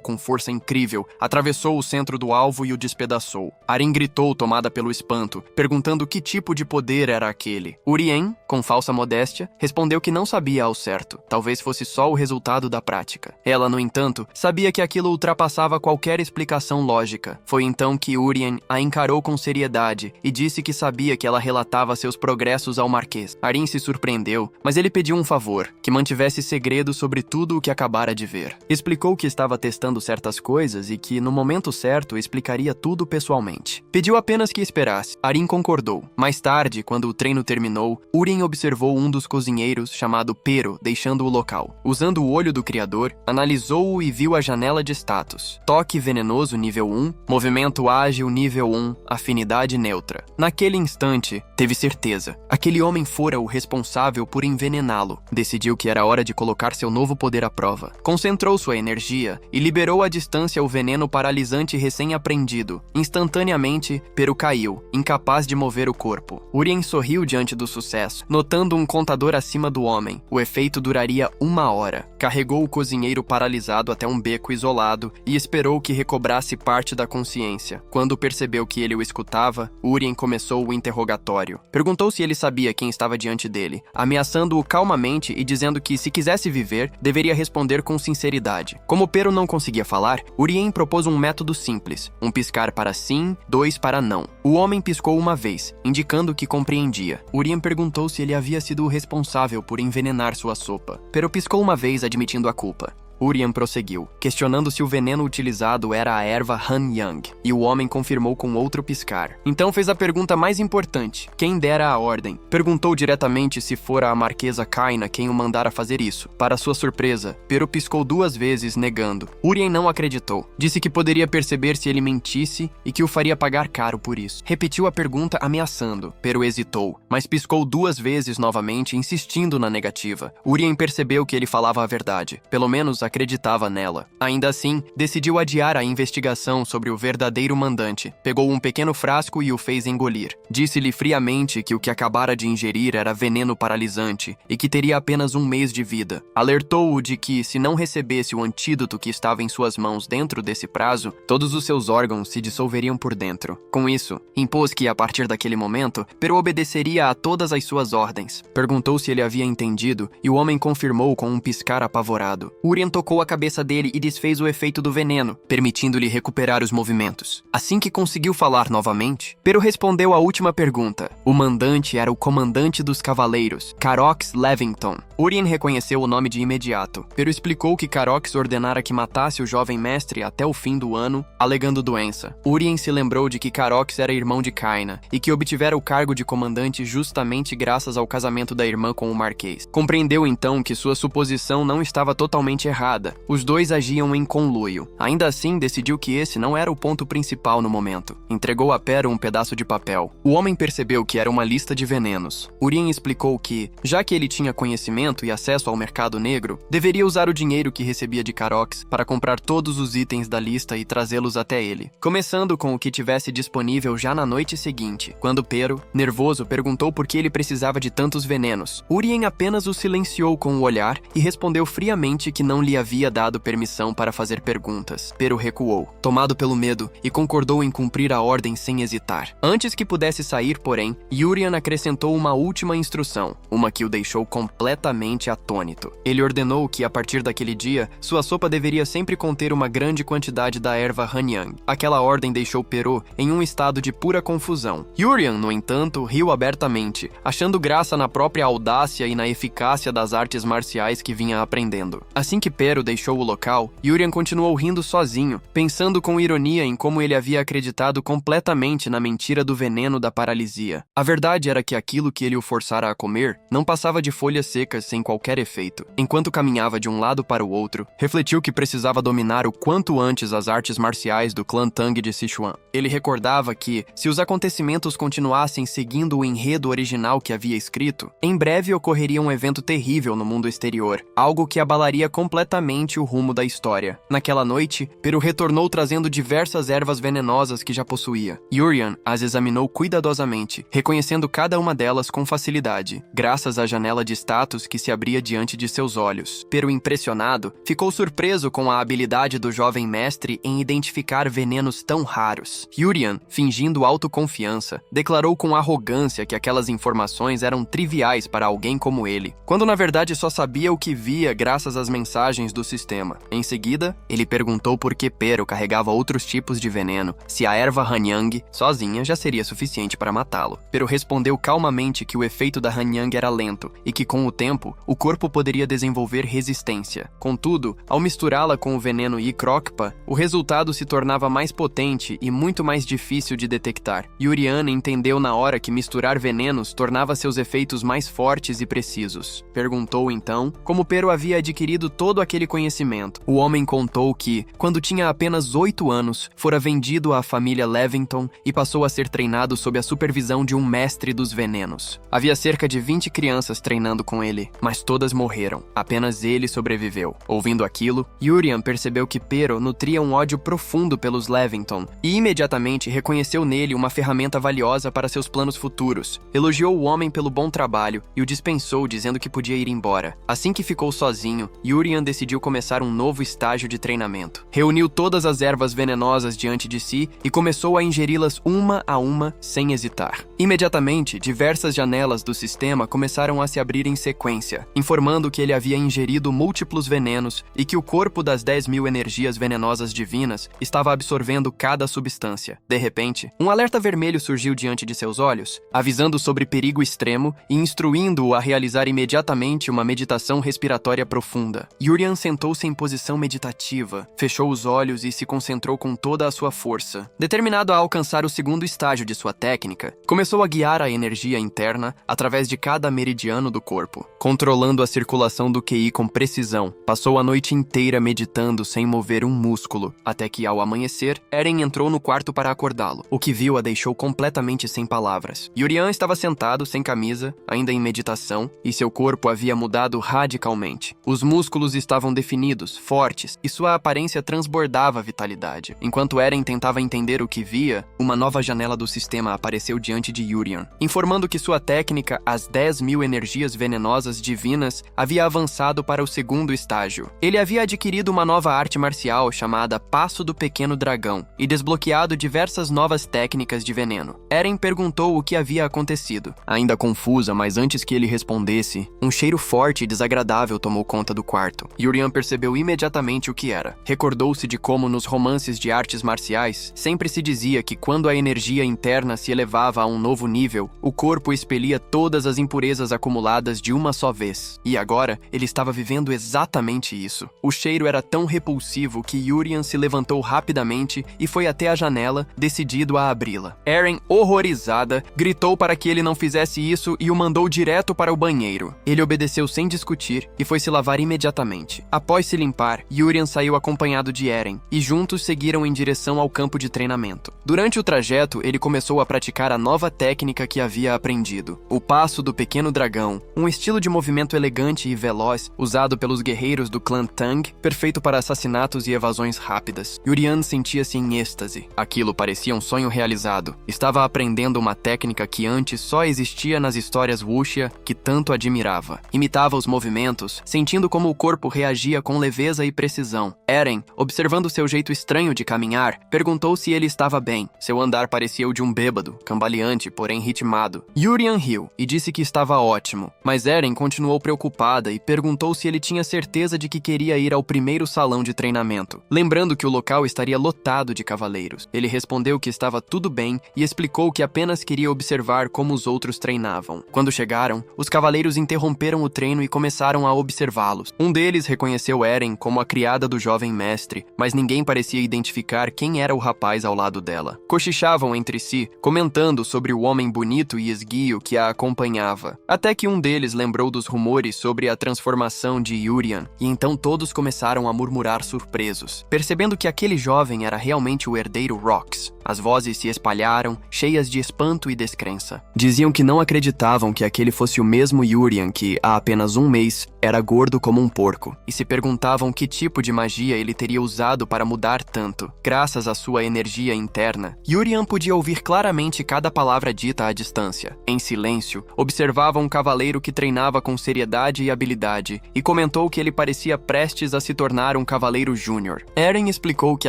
com força incrível, atravessou o centro do alvo e o despedaçou. Arin gritou, tomada pelo espanto, perguntando que tipo de poder era aquele. Urien, com falsa modéstia, respondeu que não sabia ao certo. Talvez fosse só o resultado da prática. Ela, no entanto, sabia que aquilo ultrapassava qualquer explicação lógica. Foi então que Urien a encarou com seriedade e disse que sabia que ela relatava seus progressos ao Marquês. Arin se surpreendeu, mas ele pediu um favor, que mantivesse segredo sobre tudo o que acabara de ver. Explicou que estava testando certas coisas e que, no momento certo, explicaria tudo pessoalmente. Pediu apenas que esperasse. Arin concordou. Mais tarde, quando o treino terminou, Urien observou um dos cozinheiros, chamado Pero, deixando o local. Usando o olho do criador, analisou-o e viu a janela de status. Toque venenoso nível 1, movimento ágil nível 1, afinidade neutra. Naquele instante, teve certeza. Aquele homem fora o responsável por envenená-lo. Decidiu que era hora de colocar seu novo poder à prova. Concentrou sua energia e liberou à distância o veneno paralisante recém-aprendido. Instantaneamente, Pero caiu, incapaz de mover o corpo. Urien sorriu diante do sucesso, notando um contador acima do homem. O efeito duraria 1 hora. Carregou o cozinheiro paralisado até um beco isolado e esperou que recobrasse parte da consciência. Quando percebeu que ele o escutava, Urien começou o interrogatório. Perguntou se ele sabia quem estava diante dele, ameaçando-o calmamente e dizendo que, se quisesse viver, deveria responder com sinceridade. Como Pero não conseguia falar, Urien propôs um método simples: um piscar para sim, 2 para não. O homem piscou uma vez, indicando que compreendia. Urien perguntou se ele havia sido o responsável por envenenar sua sopa. Pero piscou uma vez, admitindo a culpa. Urien prosseguiu, questionando se o veneno utilizado era a erva Han Yang, e o homem confirmou com outro piscar. Então fez a pergunta mais importante: quem dera a ordem? Perguntou diretamente se fora a Marquesa Kaina quem o mandara fazer isso. Para sua surpresa, Pero piscou 2 vezes, negando. Urien não acreditou. Disse que poderia perceber se ele mentisse e que o faria pagar caro por isso. Repetiu a pergunta ameaçando. Pero hesitou, mas piscou 2 vezes novamente, insistindo na negativa. Urien percebeu que ele falava a verdade. Pelo menos acreditava nela. Ainda assim, decidiu adiar a investigação sobre o verdadeiro mandante. Pegou um pequeno frasco e o fez engolir. Disse-lhe friamente que o que acabara de ingerir era veneno paralisante e que teria apenas 1 mês de vida. Alertou-o de que, se não recebesse o antídoto que estava em suas mãos dentro desse prazo, todos os seus órgãos se dissolveriam por dentro. Com isso, impôs que, a partir daquele momento, Pero obedeceria a todas as suas ordens. Perguntou se ele havia entendido e o homem confirmou com um piscar apavorado. Urien tocou a cabeça dele e desfez o efeito do veneno, permitindo-lhe recuperar os movimentos. Assim que conseguiu falar novamente, Pero respondeu à última pergunta. O mandante era o comandante dos cavaleiros, Carox Levington. Urien reconheceu o nome de imediato. Pero explicou que Carox ordenara que matasse o jovem mestre até o fim do ano, alegando doença. Urien se lembrou de que Carox era irmão de Kaina e que obtivera o cargo de comandante justamente graças ao casamento da irmã com o Marquês. Compreendeu então que sua suposição não estava totalmente errada. Os dois agiam em conluio. Ainda assim, decidiu que esse não era o ponto principal no momento. Entregou a Pero um pedaço de papel. O homem percebeu que era uma lista de venenos. Urien explicou que, já que ele tinha conhecimento e acesso ao mercado negro, deveria usar o dinheiro que recebia de Carox para comprar todos os itens da lista e trazê-los até ele, começando com o que tivesse disponível já na noite seguinte, quando Pero, nervoso, perguntou por que ele precisava de tantos venenos. Urien apenas o silenciou com o olhar e respondeu friamente que não lhe havia dado permissão para fazer perguntas. Pero recuou, tomado pelo medo, e concordou em cumprir a ordem sem hesitar. Antes que pudesse sair, porém, Urien acrescentou uma última instrução, uma que o deixou completamente atônito. Ele ordenou que, a partir daquele dia, sua sopa deveria sempre conter uma grande quantidade da erva Hanyang. Aquela ordem deixou Pero em um estado de pura confusão. Urien, no entanto, riu abertamente, achando graça na própria audácia e na eficácia das artes marciais que vinha aprendendo. Assim que Pero deixou o local, Urien continuou rindo sozinho, pensando com ironia em como ele havia acreditado completamente na mentira do veneno da paralisia. A verdade era que aquilo que ele o forçara a comer não passava de folhas secas sem qualquer efeito. Enquanto caminhava de um lado para o outro, refletiu que precisava dominar o quanto antes as artes marciais do clã Tang de Sichuan. Ele recordava que, se os acontecimentos continuassem seguindo o enredo original que havia escrito, em breve ocorreria um evento terrível no mundo exterior, algo que abalaria completamente o rumo da história. Naquela noite, Pero retornou trazendo diversas ervas venenosas que já possuía. Urien as examinou cuidadosamente, reconhecendo cada uma delas com facilidade, graças à janela de status que se abria diante de seus olhos. Pero, impressionado, ficou surpreso com a habilidade do jovem mestre em identificar venenos tão raros. Urien, fingindo autoconfiança, declarou com arrogância que aquelas informações eram triviais para alguém como ele, quando na verdade só sabia o que via graças às mensagens do sistema. Em seguida, ele perguntou por que Pero carregava outros tipos de veneno, se a erva Hanyang, sozinha, já seria suficiente para matá-lo. Pero respondeu calmamente que o efeito da Hanyang era lento e que, com o tempo, o corpo poderia desenvolver resistência. Contudo, ao misturá-la com o veneno Yicrocpa, o resultado se tornava mais potente e muito mais difícil de detectar. Urien entendeu na hora que misturar venenos tornava seus efeitos mais fortes e precisos. Perguntou, então, como Pero havia adquirido todo aquele conhecimento. O homem contou que, quando tinha apenas 8 anos, fora vendido à família Levington e passou a ser treinado sob a supervisão de um mestre dos venenos. Havia cerca de 20 crianças treinando com ele, mas todas morreram. Apenas ele sobreviveu. Ouvindo aquilo, Urien percebeu que Pero nutria um ódio profundo pelos Levington e imediatamente reconheceu nele uma ferramenta valiosa para seus planos futuros. Elogiou o homem pelo bom trabalho e o dispensou, dizendo que podia ir embora. Assim que ficou sozinho, Urien decidiu começar um novo estágio de treinamento. Reuniu todas as ervas venenosas diante de si e começou a ingeri-las uma a uma, sem hesitar. Imediatamente, diversas janelas do sistema começaram a se abrir em sequência, informando que ele havia ingerido múltiplos venenos e que o corpo das 10.000 energias venenosas divinas estava absorvendo cada substância. De repente, um alerta vermelho surgiu diante de seus olhos, avisando sobre perigo extremo e instruindo-o a realizar imediatamente uma meditação respiratória profunda. Urien sentou-se em posição meditativa, fechou os olhos e se concentrou com toda a sua força. Determinado a alcançar o segundo estágio de sua técnica, começou a guiar a energia interna através de cada meridiano do corpo, controlando a circulação do QI com precisão. Passou a noite inteira meditando sem mover um músculo, até que, ao amanhecer, Eren entrou no quarto para acordá-lo. O que viu a deixou completamente sem palavras. Urien estava sentado, sem camisa, ainda em meditação, e seu corpo havia mudado radicalmente. Os músculos estavam definidos, fortes, e sua aparência transbordava vitalidade. Enquanto Eren tentava entender o que via, uma nova janela do sistema apareceu diante de Yurian, informando que sua técnica, as 10.000 energias venenosas divinas, havia avançado para o segundo estágio. Ele havia adquirido uma nova arte marcial chamada Passo do Pequeno Dragão e desbloqueado diversas novas técnicas de veneno. Eren perguntou o que havia acontecido. Ainda confusa, mas antes que ele respondesse, um cheiro forte e desagradável tomou conta do quarto. Yurian percebeu imediatamente o que era. Recordou-se de como nos romances de artes marciais sempre se dizia que quando a energia interna se elevava a um novo nível, o corpo expelia todas as impurezas acumuladas de uma só vez. E agora, ele estava vivendo exatamente isso. O cheiro era tão repulsivo que Yurian se levantou rapidamente e foi até a janela, decidido a abri-la. Eren, horrorizada, gritou para que ele não fizesse isso e o mandou direto para o banheiro. Ele obedeceu sem discutir e foi se lavar imediatamente. Após se limpar, Yurian saiu acompanhado de Eren e juntos seguiram em direção ao campo de treinamento. Durante o trajeto, ele começou a praticar a nova técnica que havia aprendido, o Passo do Pequeno Dragão, um estilo de movimento elegante e veloz usado pelos guerreiros do clã Tang, perfeito para assassinatos e evasões rápidas. Yurian sentia-se em êxtase. Aquilo parecia um sonho realizado. Estava aprendendo uma técnica que antes só existia nas histórias wuxia que tanto admirava. Imitava os movimentos, sentindo como o corpo reagia com leveza e precisão. Eren, observando seu jeito estranho de caminhar, perguntou se ele estava bem. Seu andar parecia o de um bêbado, cambaleante, porém ritmado. Yurian riu e disse que estava ótimo, mas Eren continuou preocupada e perguntou se ele tinha certeza de que queria ir ao primeiro salão de treinamento, lembrando que o local estaria lotado de cavaleiros. Ele respondeu que estava tudo bem e explicou que apenas queria observar como os outros treinavam. Quando chegaram, os cavaleiros interromperam o treino e começaram a observá-los. Um deles reconheceu Eren como a criada do jovem mestre, mas ninguém parecia identificar quem era o rapaz ao lado dela. Cochichavam entre si, comentando sobre o homem bonito e esguio que a acompanhava, até que um deles lembrou dos rumores sobre a transformação de Yurian, e então todos começaram a murmurar surpresos, percebendo que aquele jovem era realmente o herdeiro Rox. As vozes se espalharam, cheias de espanto e descrença. Diziam que não acreditavam que aquele fosse o mesmo Yurian que, há apenas um mês, era gordo como um porco, e se perguntavam que tipo de magia ele teria usado para mudar tanto. Graças à sua energia interna, Yurian podia ouvir claramente cada palavra dita à distância. Em silêncio, observava um cavaleiro que treinava com seriedade e habilidade, e comentou que ele parecia prestes a se tornar um cavaleiro júnior. Eren explicou que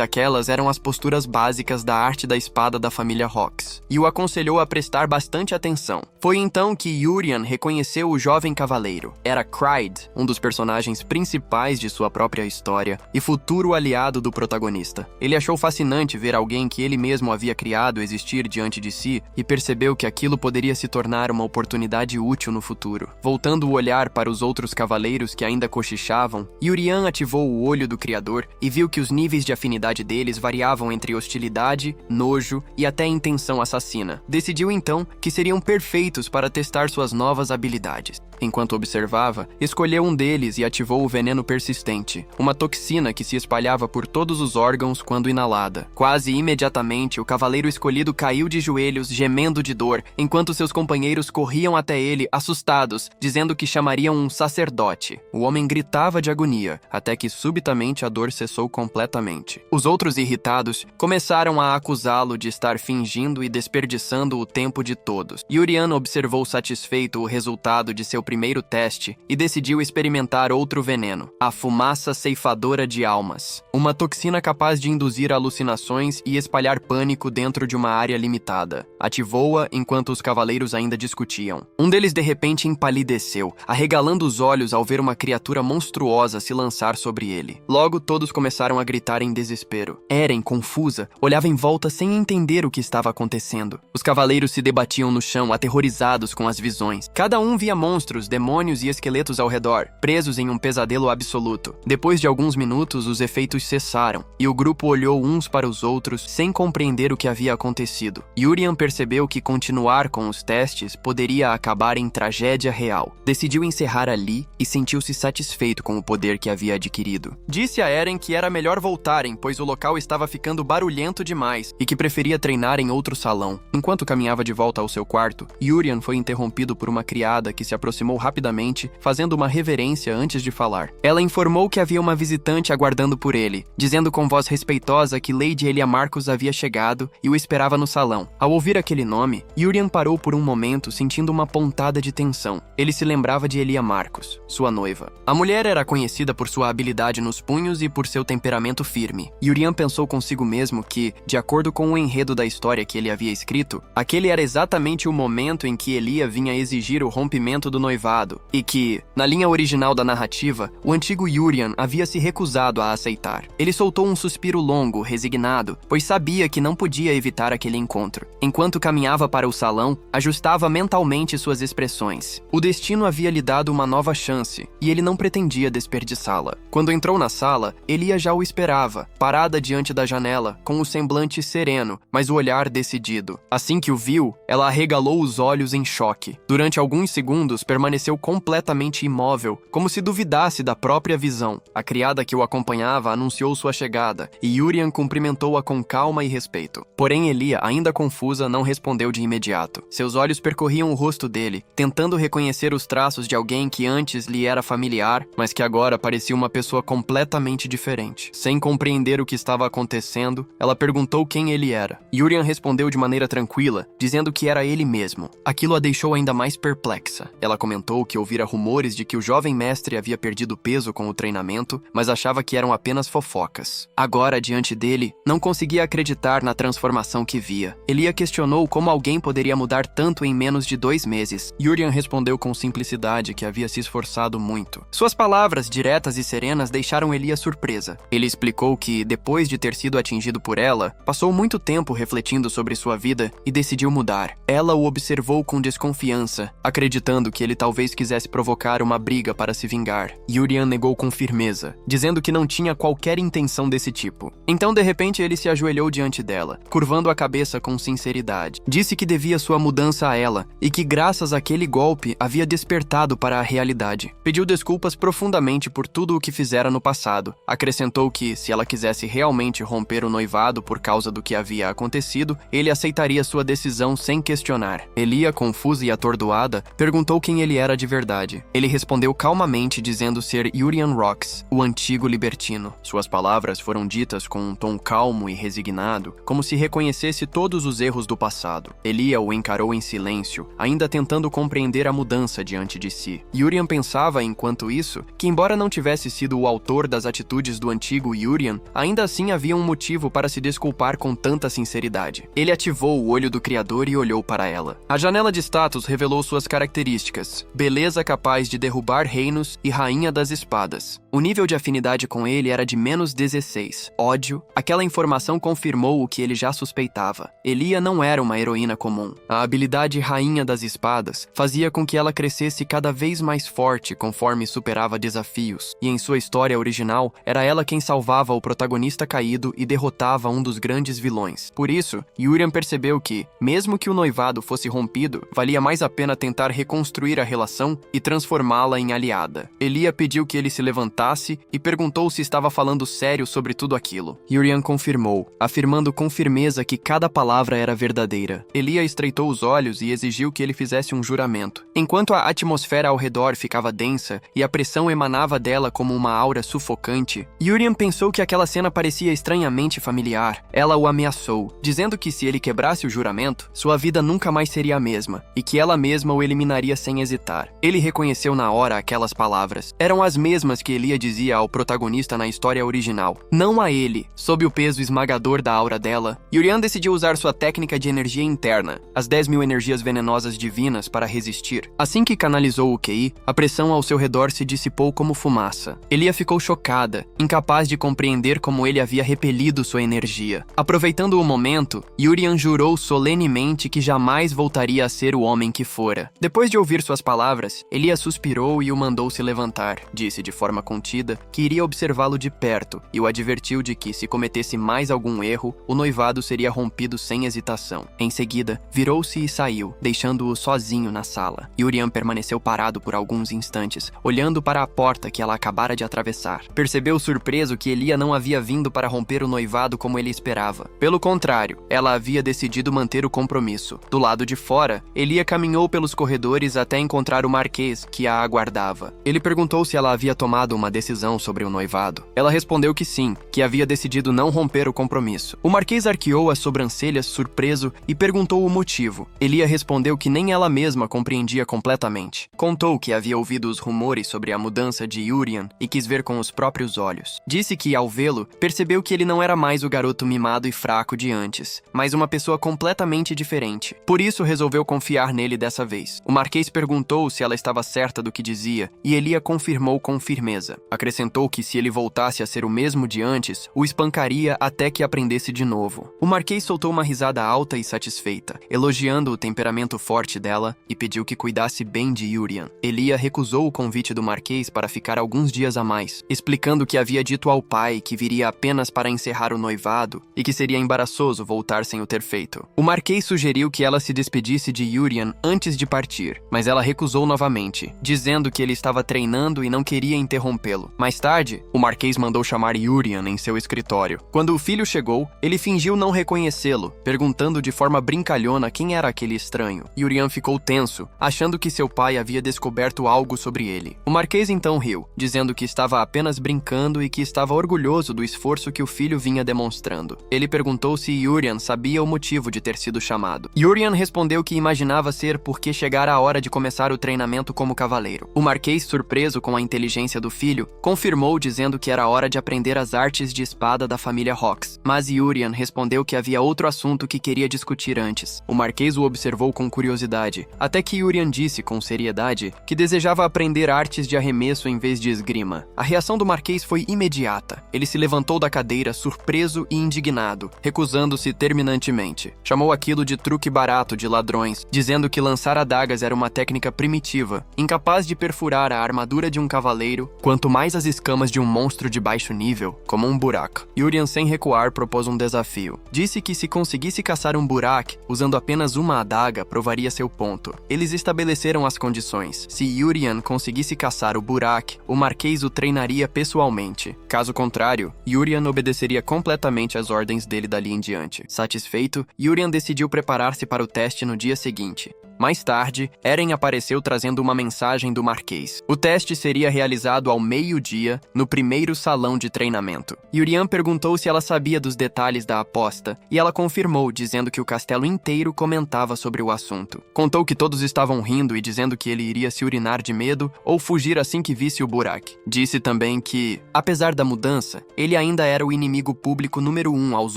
aquelas eram as posturas básicas da arte da espada da família Rox, e o aconselhou a prestar bastante atenção. Foi então que Yurian reconheceu o jovem cavaleiro. Era Kraid, um dos personagens principais de sua própria história e futuro aliado do protagonista. Ele achou fascinante ver alguém que ele mesmo havia criado existir diante de si e percebeu que aquilo poderia se tornar uma oportunidade útil no futuro. Voltando o olhar para os outros cavaleiros que ainda cochichavam, Yurian ativou o olho do criador e viu que os níveis de afinidade deles variavam entre hostilidade, nojo e até intenção assassina. Decidiu então que seriam perfeitos para testar suas novas habilidades. Enquanto observava, escolheu um deles e ativou o veneno persistente, uma toxina que se espalhava por todos os órgãos quando inalada. Quase imediatamente, o cavaleiro escolhido caiu de joelhos, gemendo de dor, enquanto seus companheiros corriam até ele, assustados, dizendo que chamariam um sacerdote. O homem gritava de agonia, até que subitamente a dor cessou completamente. Os outros irritados começaram a acusá-lo de estar fingindo e desperdiçando o tempo de todos. Yurian observou satisfeito o resultado de seu primeiro teste e decidiu experimentar outro veneno, a fumaça ceifadora de almas, uma toxina capaz de induzir alucinações e espalhar pânico dentro de uma área limitada. Ativou-a enquanto os cavaleiros ainda discutiam. Um deles de repente empalideceu, arregalando os olhos ao ver uma criatura monstruosa se lançar sobre ele. Logo todos começaram a gritar em desespero. Eren, confusa, olhava em volta sem entender o que estava acontecendo. Os cavaleiros se debatiam no chão, aterrorizados com as visões. Cada um via monstros, demônios e esqueletos ao redor, presos em um pesadelo absoluto. Depois de alguns minutos, os efeitos cessaram, e o grupo olhou uns para os outros sem compreender o que havia acontecido. Yurian percebeu que continuar com os testes poderia acabar em tragédia real. Decidiu encerrar ali e sentiu-se satisfeito com o poder que havia adquirido. Disse a Eren que era melhor voltarem, pois o local estava ficando barulhento demais e que preferia treinar em outro salão. Enquanto caminhava de volta ao seu quarto, Yurian foi interrompido por uma criada que se aproximou aproximou rapidamente, fazendo uma reverência antes de falar. Ela informou que havia uma visitante aguardando por ele, dizendo com voz respeitosa que Lady Elia Marcos havia chegado e o esperava no salão. Ao ouvir aquele nome, Urian parou por um momento, sentindo uma pontada de tensão. Ele se lembrava de Elia Marcos, sua noiva. A mulher era conhecida por sua habilidade nos punhos e por seu temperamento firme. Urian pensou consigo mesmo que, de acordo com o enredo da história que ele havia escrito, aquele era exatamente o momento em que Elia vinha exigir o rompimento do noivado, e que, na linha original da narrativa, o antigo Urian havia se recusado a aceitar. Ele soltou um suspiro longo, resignado, pois sabia que não podia evitar aquele encontro. Enquanto caminhava para o salão, ajustava mentalmente suas expressões. O destino havia lhe dado uma nova chance, e ele não pretendia desperdiçá-la. Quando entrou na sala, Elia já o esperava, parada diante da janela, com o semblante sereno, mas o olhar decidido. Assim que o viu, ela arregalou os olhos em choque. Durante alguns segundos, permaneceu completamente imóvel, como se duvidasse da própria visão. A criada que o acompanhava anunciou sua chegada, e Urian cumprimentou-a com calma e respeito. Porém, Elia, ainda confusa, não respondeu de imediato. Seus olhos percorriam o rosto dele, tentando reconhecer os traços de alguém que antes lhe era familiar, mas que agora parecia uma pessoa completamente diferente. Sem compreender o que estava acontecendo, ela perguntou quem ele era. Urian respondeu de maneira tranquila, dizendo que era ele mesmo. Aquilo a deixou ainda mais perplexa. Ela comentou que ouvira rumores de que o jovem mestre havia perdido peso com o treinamento, mas achava que eram apenas fofocas. Agora, diante dele, não conseguia acreditar na transformação que via. Elia questionou como alguém poderia mudar tanto em menos de 2 meses. Urian respondeu com simplicidade que havia se esforçado muito. Suas palavras, diretas e serenas, deixaram Elia surpresa. Ele explicou que, depois de ter sido atingido por ela, passou muito tempo refletindo sobre sua vida e decidiu mudar. Ela o observou com desconfiança, acreditando que ele talvez quisesse provocar uma briga para se vingar. Urian negou com firmeza, dizendo que não tinha qualquer intenção desse tipo. Então, de repente, ele se ajoelhou diante dela, curvando a cabeça com sinceridade. Disse que devia sua mudança a ela e que, graças àquele golpe, havia despertado para a realidade. Pediu desculpas profundamente por tudo o que fizera no passado. Acrescentou que, se ela quisesse realmente romper o noivado por causa do que havia acontecido, ele aceitaria sua decisão sem questionar. Elia, confusa e atordoada, perguntou quem ele era de verdade. Ele respondeu calmamente, dizendo ser Urian Rox, o antigo libertino. Suas palavras foram ditas com um tom calmo e resignado, como se reconhecesse todos os erros do passado. Elia o encarou em silêncio, ainda tentando compreender a mudança diante de si. Urian pensava, enquanto isso, que embora não tivesse sido o autor das atitudes do antigo Urian, ainda assim havia um motivo para se desculpar com tanta sinceridade. Ele ativou o olho do Criador e olhou para ela. A janela de status revelou suas características: beleza capaz de derrubar reinos e rainha das espadas. O nível de afinidade com ele era de -16. Ódio. Aquela informação confirmou o que ele já suspeitava. Elia não era uma heroína comum. A habilidade rainha das espadas fazia com que ela crescesse cada vez mais forte conforme superava desafios, e em sua história original, era ela quem salvava o protagonista caído e derrotava um dos grandes vilões. Por isso, Urian percebeu que, mesmo que o noivado fosse rompido, valia mais a pena tentar reconstruir a relação e transformá-la em aliada. Elia pediu que ele se levantasse e perguntou se estava falando sério sobre tudo aquilo. Urian confirmou, afirmando com firmeza que cada palavra era verdadeira. Elia estreitou os olhos e exigiu que ele fizesse um juramento. Enquanto a atmosfera ao redor ficava densa e a pressão emanava dela como uma aura sufocante, Urian pensou que aquela cena parecia estranhamente familiar. Ela o ameaçou, dizendo que se ele quebrasse o juramento, sua vida nunca mais seria a mesma, e que ela mesma o eliminaria sem hesitar. Ele reconheceu na hora aquelas palavras. Eram as mesmas que Elia dizia ao protagonista na história original. Não a ele. Sob o peso esmagador da aura dela, Urian decidiu usar sua técnica de energia interna, as 10.000 energias venenosas divinas, para resistir. Assim que canalizou o QI, a pressão ao seu redor se dissipou como fumaça. Elia ficou chocada, incapaz de compreender como ele havia repelido sua energia. Aproveitando o momento, Urian jurou solenemente que jamais voltaria a ser o homem que fora. Depois de ouvir suas palavras, Elia suspirou e o mandou se levantar. Disse de forma contida que iria observá-lo de perto e o advertiu de que, se cometesse mais algum erro, o noivado seria rompido sem hesitação. Em seguida, virou-se e saiu, deixando-o sozinho na sala. Urian permaneceu parado por alguns instantes, olhando para a porta que ela acabara de atravessar. Percebeu surpreso que Elia não havia vindo para romper o noivado como ele esperava. Pelo contrário, ela havia decidido manter o compromisso. Do lado de fora, Elia caminhou pelos corredores até encontrar encontrar o Marquês, que a aguardava. Ele perguntou se ela havia tomado uma decisão sobre o noivado. Ela respondeu que sim, que havia decidido não romper o compromisso. O Marquês arqueou as sobrancelhas, surpreso, e perguntou o motivo. Elia respondeu que nem ela mesma compreendia completamente. Contou que havia ouvido os rumores sobre a mudança de Yurian e quis ver com os próprios olhos. Disse que, ao vê-lo, percebeu que ele não era mais o garoto mimado e fraco de antes, mas uma pessoa completamente diferente. Por isso, resolveu confiar nele dessa vez. O Marquês perguntou se ela estava certa do que dizia, e Elia confirmou com firmeza. Acrescentou que se ele voltasse a ser o mesmo de antes, o espancaria até que aprendesse de novo. O Marquês soltou uma risada alta e satisfeita, elogiando o temperamento forte dela e pediu que cuidasse bem de Yurian. Elia recusou o convite do Marquês para ficar alguns dias a mais, explicando que havia dito ao pai que viria apenas para encerrar o noivado e que seria embaraçoso voltar sem o ter feito. O Marquês sugeriu que ela se despedisse de Yurian antes de partir, mas ela recusou novamente, dizendo que ele estava treinando e não queria interrompê-lo. Mais tarde, o Marquês mandou chamar Yurian em seu escritório. Quando o filho chegou, ele fingiu não reconhecê-lo, perguntando de forma brincalhona quem era aquele estranho. Yurian ficou tenso, achando que seu pai havia descoberto algo sobre ele. O Marquês então riu, dizendo que estava apenas brincando e que estava orgulhoso do esforço que o filho vinha demonstrando. Ele perguntou se Yurian sabia o motivo de ter sido chamado. Yurian respondeu que imaginava ser porque chegara a hora de começar o treinamento como cavaleiro. O Marquês, surpreso com a inteligência do filho, confirmou dizendo que era hora de aprender as artes de espada da família Hawks. Mas Yurian respondeu que havia outro assunto que queria discutir antes. O Marquês o observou com curiosidade, até que Yurian disse com seriedade que desejava aprender artes de arremesso em vez de esgrima. A reação do Marquês foi imediata. Ele se levantou da cadeira, surpreso e indignado, recusando-se terminantemente. Chamou aquilo de truque barato de ladrões, dizendo que lançar adagas era uma técnica primitiva, incapaz de perfurar a armadura de um cavaleiro, quanto mais as escamas de um monstro de baixo nível, como um Burak. Yurian, sem recuar, propôs um desafio. Disse que se conseguisse caçar um Burak, usando apenas uma adaga, provaria seu ponto. Eles estabeleceram as condições. Se Yurian conseguisse caçar o Burak, o Marquês o treinaria pessoalmente. Caso contrário, Yurian obedeceria completamente às ordens dele dali em diante. Satisfeito, Yurian decidiu preparar-se para o teste no dia seguinte. Mais tarde, Eren apareceu trazendo uma mensagem do Marquês. O teste seria realizado ao meio-dia, no primeiro salão de treinamento. Yurian perguntou se ela sabia dos detalhes da aposta, e ela confirmou, dizendo que o castelo inteiro comentava sobre o assunto. Contou que todos estavam rindo e dizendo que ele iria se urinar de medo ou fugir assim que visse o Burak. Disse também que, apesar da mudança, ele ainda era o inimigo público número 1 aos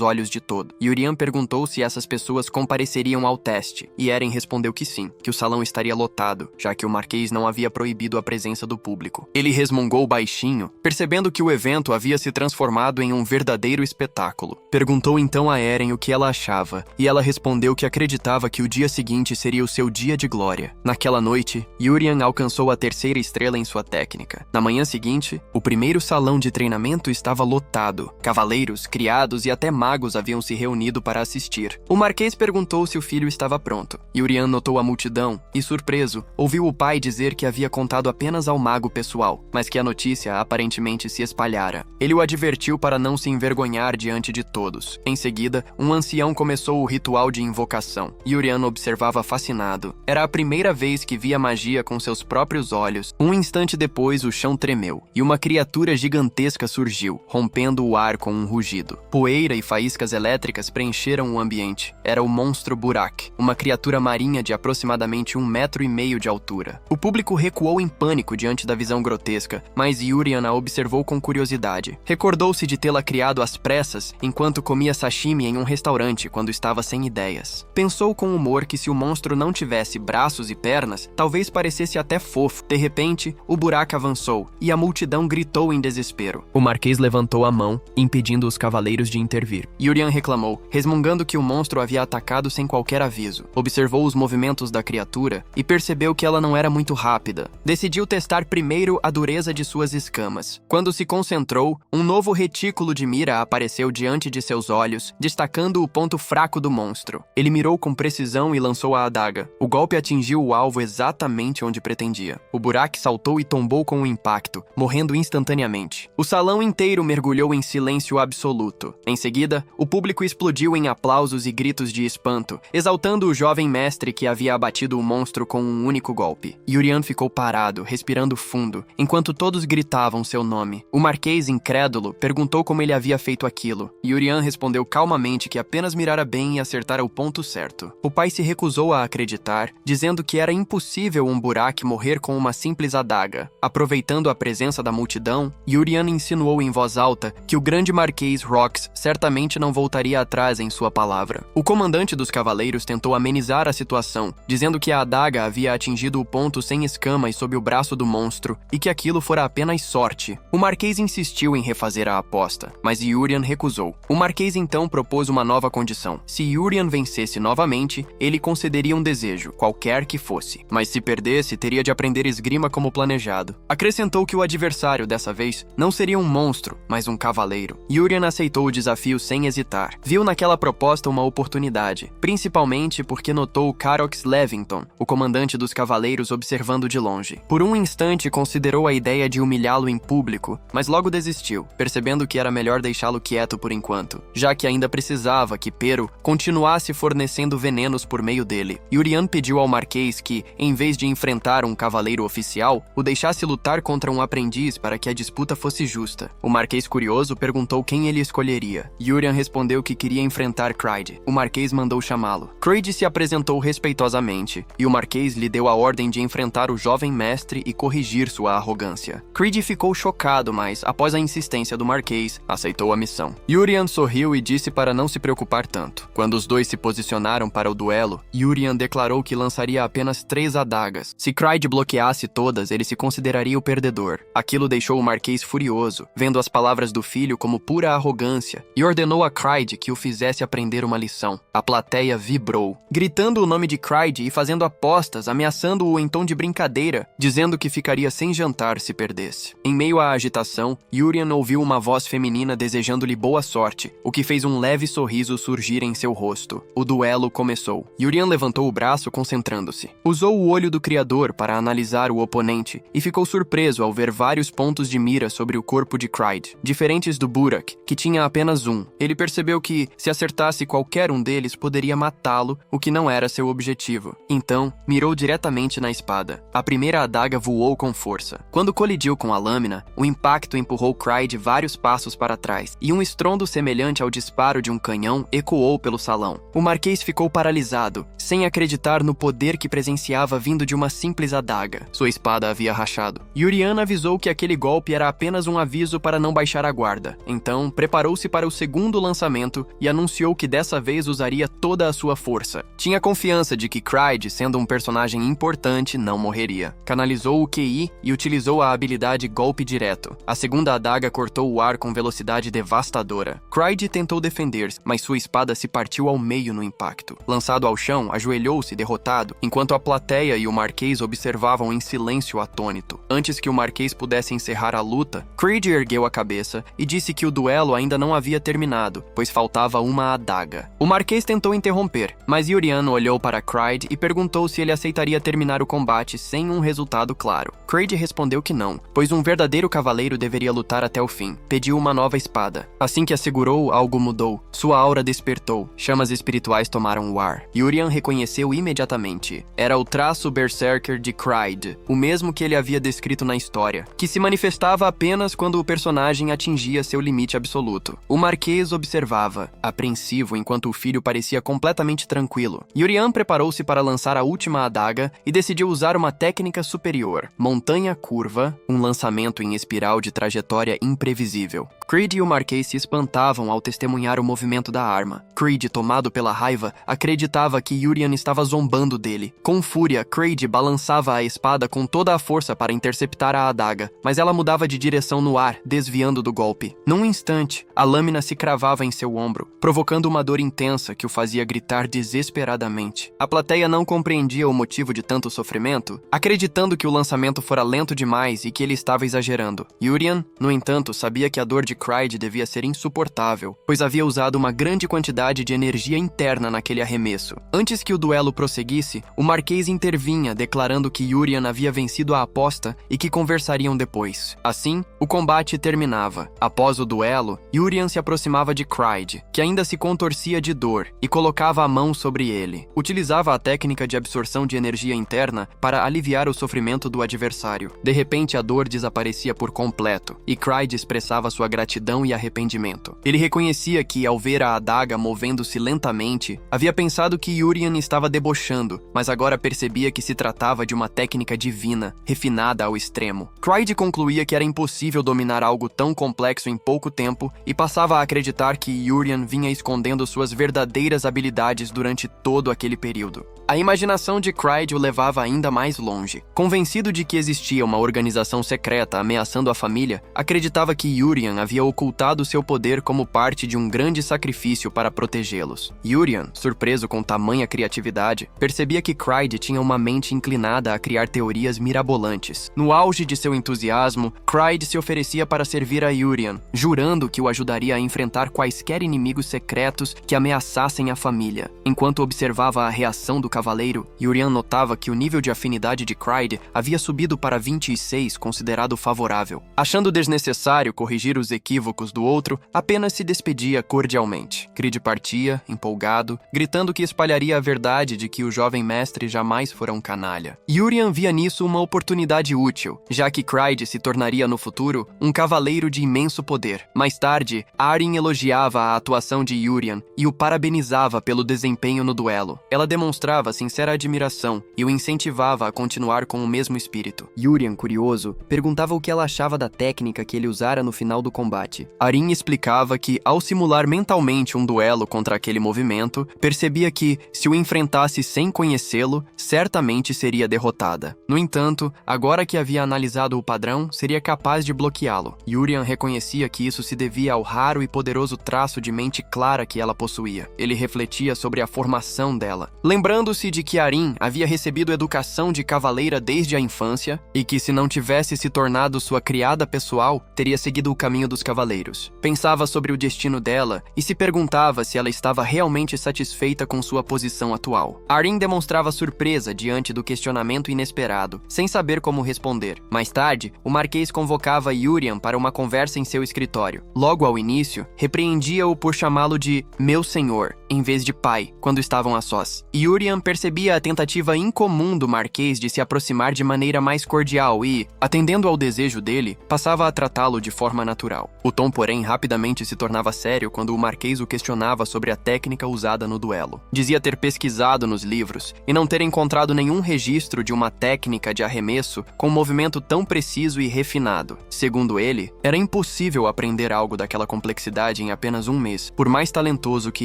olhos de todos. Yurian perguntou se essas pessoas compareceriam ao teste, e Eren respondeu que sim, que o salão estaria lotado, já que o Marquês não havia proibido a presença do público. Ele resmungou baixinho, percebendo que o evento havia se transformado em um verdadeiro espetáculo. Perguntou então a Eren o que ela achava, e ela respondeu que acreditava que o dia seguinte seria o seu dia de glória. Naquela noite, Yurian alcançou a 3ª estrela em sua técnica. Na manhã seguinte, o primeiro salão de treinamento estava lotado. Cavaleiros, criados e até magos haviam se reunido para assistir. O Marquês perguntou se o filho estava pronto. Yurian notou a multidão e, surpreso, ouviu o pai dizer que havia contado apenas ao mago pessoal, mas que a notícia aparentemente se espalhara. Ele o advertiu para não se envergonhar diante de todos. Em seguida, um ancião começou o ritual de invocação. Yurian observava fascinado. Era a primeira vez que via magia com seus próprios olhos. Um instante depois, o chão tremeu, e uma criatura gigantesca surgiu, rompendo o ar com um rugido. Poeira e faíscas elétricas preencheram o ambiente. Era o monstro Burak, uma criatura marinha de aproximadamente 1,5 metro de altura. O público recuou em pânico diante da visão grotesca, mas Yurian a observou com curiosidade. Recordou-se de tê-la criado às pressas enquanto comia sashimi em um restaurante quando estava sem ideias. Pensou com humor que se o monstro não tivesse braços e pernas, talvez parecesse até fofo. De repente, o Burak avançou, e a multidão gritou em desespero. O Marquês levantou a mão, impedindo os cavaleiros de intervir. Yurian reclamou, resmungando que o monstro havia atacado sem qualquer aviso. Observou os movimentos da criatura e percebeu que ela não era muito rápida. Decidiu testar primeiro a dureza de suas escamas. Quando se concentrou, um novo retículo de mira apareceu diante de seus olhos, destacando o ponto fraco do monstro. Ele mirou com precisão e lançou a adaga. O golpe atingiu o alvo exatamente onde pretendia. O Burak saltou e tombou com o impacto, morrendo instantaneamente. O salão inteiro mergulhou em silêncio absoluto. Em seguida, o público explodiu em aplausos e gritos de espanto, exaltando o jovem mestre que havia havia abatido o monstro com um único golpe. Yurian ficou parado, respirando fundo, enquanto todos gritavam seu nome. O Marquês, incrédulo, perguntou como ele havia feito aquilo. Yurian respondeu calmamente que apenas mirara bem e acertara o ponto certo. O pai se recusou a acreditar, dizendo que era impossível um buraco morrer com uma simples adaga. Aproveitando a presença da multidão, Yurian insinuou em voz alta que o grande Marquês Rox certamente não voltaria atrás em sua palavra. O comandante dos cavaleiros tentou amenizar a situação, dizendo que a adaga havia atingido o ponto sem escamas sob o braço do monstro e que aquilo fora apenas sorte. O Marquês insistiu em refazer a aposta, mas Yurian recusou. O Marquês então propôs uma nova condição. Se Yurian vencesse novamente, ele concederia um desejo, qualquer que fosse. Mas se perdesse, teria de aprender esgrima como planejado. Acrescentou que o adversário, dessa vez, não seria um monstro, mas um cavaleiro. Yurian aceitou o desafio sem hesitar. Viu naquela proposta uma oportunidade, principalmente porque notou Carox Levington, o comandante dos cavaleiros, observando de longe. Por um instante considerou a ideia de humilhá-lo em público, mas logo desistiu, percebendo que era melhor deixá-lo quieto por enquanto, já que ainda precisava que Pero continuasse fornecendo venenos por meio dele. Yurian pediu ao Marquês que, em vez de enfrentar um cavaleiro oficial, o deixasse lutar contra um aprendiz para que a disputa fosse justa. O Marquês, curioso, perguntou quem ele escolheria. Yurian respondeu que queria enfrentar Craid. O Marquês mandou chamá-lo. Craid se apresentou respeitosamente, e o Marquês lhe deu a ordem de enfrentar o jovem mestre e corrigir sua arrogância. Craid ficou chocado, mas, após a insistência do Marquês, aceitou a missão. Yurian sorriu e disse para não se preocupar tanto. Quando os dois se posicionaram para o duelo, Yurian declarou que lançaria apenas 3 adagas. Se Craid bloqueasse todas, ele se consideraria o perdedor. Aquilo deixou o Marquês furioso, vendo as palavras do filho como pura arrogância, e ordenou a Craid que o fizesse aprender uma lição. A plateia vibrou, gritando o nome de Craid e fazendo apostas, ameaçando-o em tom de brincadeira, dizendo que ficaria sem jantar se perdesse. Em meio à agitação, Yurian ouviu uma voz feminina desejando-lhe boa sorte, o que fez um leve sorriso surgir em seu rosto. O duelo começou. Yurian levantou o braço concentrando-se. Usou o olho do criador para analisar o oponente e ficou surpreso ao ver vários pontos de mira sobre o corpo de Craid, diferentes do Burak, que tinha apenas um. Ele percebeu que, se acertasse qualquer um deles, poderia matá-lo, o que não era seu objetivo. Então, mirou diretamente na espada. A primeira adaga voou com força. Quando colidiu com a lâmina, o impacto empurrou Craid vários passos para trás, e um estrondo semelhante ao disparo de um canhão ecoou pelo salão. O Marquês ficou paralisado, sem acreditar no poder que presenciava vindo de uma simples adaga. Sua espada havia rachado. Yurian avisou que aquele golpe era apenas um aviso para não baixar a guarda. Então, preparou-se para o segundo lançamento e anunciou que dessa vez usaria toda a sua força. Tinha confiança de que Craid, sendo um personagem importante, não morreria. Canalizou o QI e utilizou a habilidade Golpe Direto. A segunda adaga cortou o ar com velocidade devastadora. Craid tentou defender-se, mas sua espada se partiu ao meio no impacto. Lançado ao chão, ajoelhou-se derrotado, enquanto a plateia e o Marquês observavam em silêncio atônito. Antes que o Marquês pudesse encerrar a luta, Craid ergueu a cabeça e disse que o duelo ainda não havia terminado, pois faltava uma adaga. O Marquês tentou interromper, mas Yurian olhou para Craid e perguntou se ele aceitaria terminar o combate sem um resultado claro. Craid respondeu que não, pois um verdadeiro cavaleiro deveria lutar até o fim. Pediu uma nova espada. Assim que a segurou, algo mudou. Sua aura despertou. Chamas espirituais tomaram o ar. Yurian reconheceu imediatamente. Era o traço berserker de Craid, o mesmo que ele havia descrito na história, que se manifestava apenas quando o personagem atingia seu limite absoluto. O Marquês observava, apreensivo, enquanto o filho parecia completamente tranquilo. Yurian preparou-se para lançar a última adaga e decidiu usar uma técnica superior, montanha curva, um lançamento em espiral de trajetória imprevisível. Creed e o Marquês se espantavam ao testemunhar o movimento da arma. Creed, tomado pela raiva, acreditava que Yurian estava zombando dele. Com fúria, Creed balançava a espada com toda a força para interceptar a adaga, mas ela mudava de direção no ar, desviando do golpe. Num instante, a lâmina se cravava em seu ombro, provocando uma dor intensa que o fazia gritar desesperadamente. A plateia não compreendia o motivo de tanto sofrimento, acreditando que o lançamento fora lento demais e que ele estava exagerando. Yurian, no entanto, sabia que a dor de de Cryde devia ser insuportável, pois havia usado uma grande quantidade de energia interna naquele arremesso. Antes que o duelo prosseguisse, o Marquês intervinha, declarando que Yurian havia vencido a aposta e que conversariam depois. Assim, o combate terminava. Após o duelo, Yurian se aproximava de Cryde, que ainda se contorcia de dor, e colocava a mão sobre ele. Utilizava a técnica de absorção de energia interna para aliviar o sofrimento do adversário. De repente, a dor desaparecia por completo, e Cryde expressava sua gratidão e arrependimento. Ele reconhecia que, ao ver a adaga movendo-se lentamente, havia pensado que Yurian estava debochando, mas agora percebia que se tratava de uma técnica divina, refinada ao extremo. Cryde concluía que era impossível dominar algo tão complexo em pouco tempo e passava a acreditar que Yurian vinha escondendo suas verdadeiras habilidades durante todo aquele período. A imaginação de Cryde o levava ainda mais longe. Convencido de que existia uma organização secreta ameaçando a família, acreditava que Yurian havia ocultado seu poder como parte de um grande sacrifício para protegê-los. Yurian, surpreso com tamanha criatividade, percebia que Cryde tinha uma mente inclinada a criar teorias mirabolantes. No auge de seu entusiasmo, Cryde se oferecia para servir a Yurian, jurando que o ajudaria a enfrentar quaisquer inimigos secretos que ameaçassem a família. Enquanto observava a reação do cavaleiro, Yurian notava que o nível de afinidade de Cryde havia subido para 26, considerado favorável. Achando desnecessário corrigir os equívocos do outro, apenas se despedia cordialmente. Cryde partia, empolgado, gritando que espalharia a verdade de que o jovem mestre jamais fora um canalha. Yurian via nisso uma oportunidade útil, já que Cryde se tornaria no futuro um cavaleiro de imenso poder. Mais tarde, Arin elogiava a atuação de Yurian e o parabenizava pelo desempenho no duelo. Ela demonstrava sincera admiração e o incentivava a continuar com o mesmo espírito. Yurian, curioso, perguntava o que ela achava da técnica que ele usara no final do combate. Arin explicava que, ao simular mentalmente um duelo contra aquele movimento, percebia que, se o enfrentasse sem conhecê-lo, certamente seria derrotada. No entanto, agora que havia analisado o padrão, seria capaz de bloqueá-lo. Yurian reconhecia que isso se devia ao raro e poderoso traço de mente clara que ela possuía. Ele refletia sobre a formação dela, lembrando-se de que Arin havia recebido educação de cavaleira desde a infância e que, se não tivesse se tornado sua criada pessoal, teria seguido o caminho dos cavaleiros. Pensava sobre o destino dela e se perguntava se ela estava realmente satisfeita com sua posição atual. Arin demonstrava surpresa diante do questionamento inesperado, sem saber como responder. Mais tarde, o Marquês convocava Yurian para uma conversa em seu escritório. Logo ao início, repreendia-o por chamá-lo de "meu senhor", em vez de pai, quando estavam a sós. Yurian percebia a tentativa incomum do Marquês de se aproximar de maneira mais cordial e, atendendo ao desejo dele, passava a tratá-lo de forma natural. O tom, porém, rapidamente se tornava sério quando o Marquês o questionava sobre a técnica usada no duelo. Dizia ter pesquisado nos livros e não ter encontrado nenhum registro de uma técnica de arremesso com um movimento tão preciso e refinado. Segundo ele, era impossível aprender algo daquela complexidade em apenas um mês, por mais talentoso que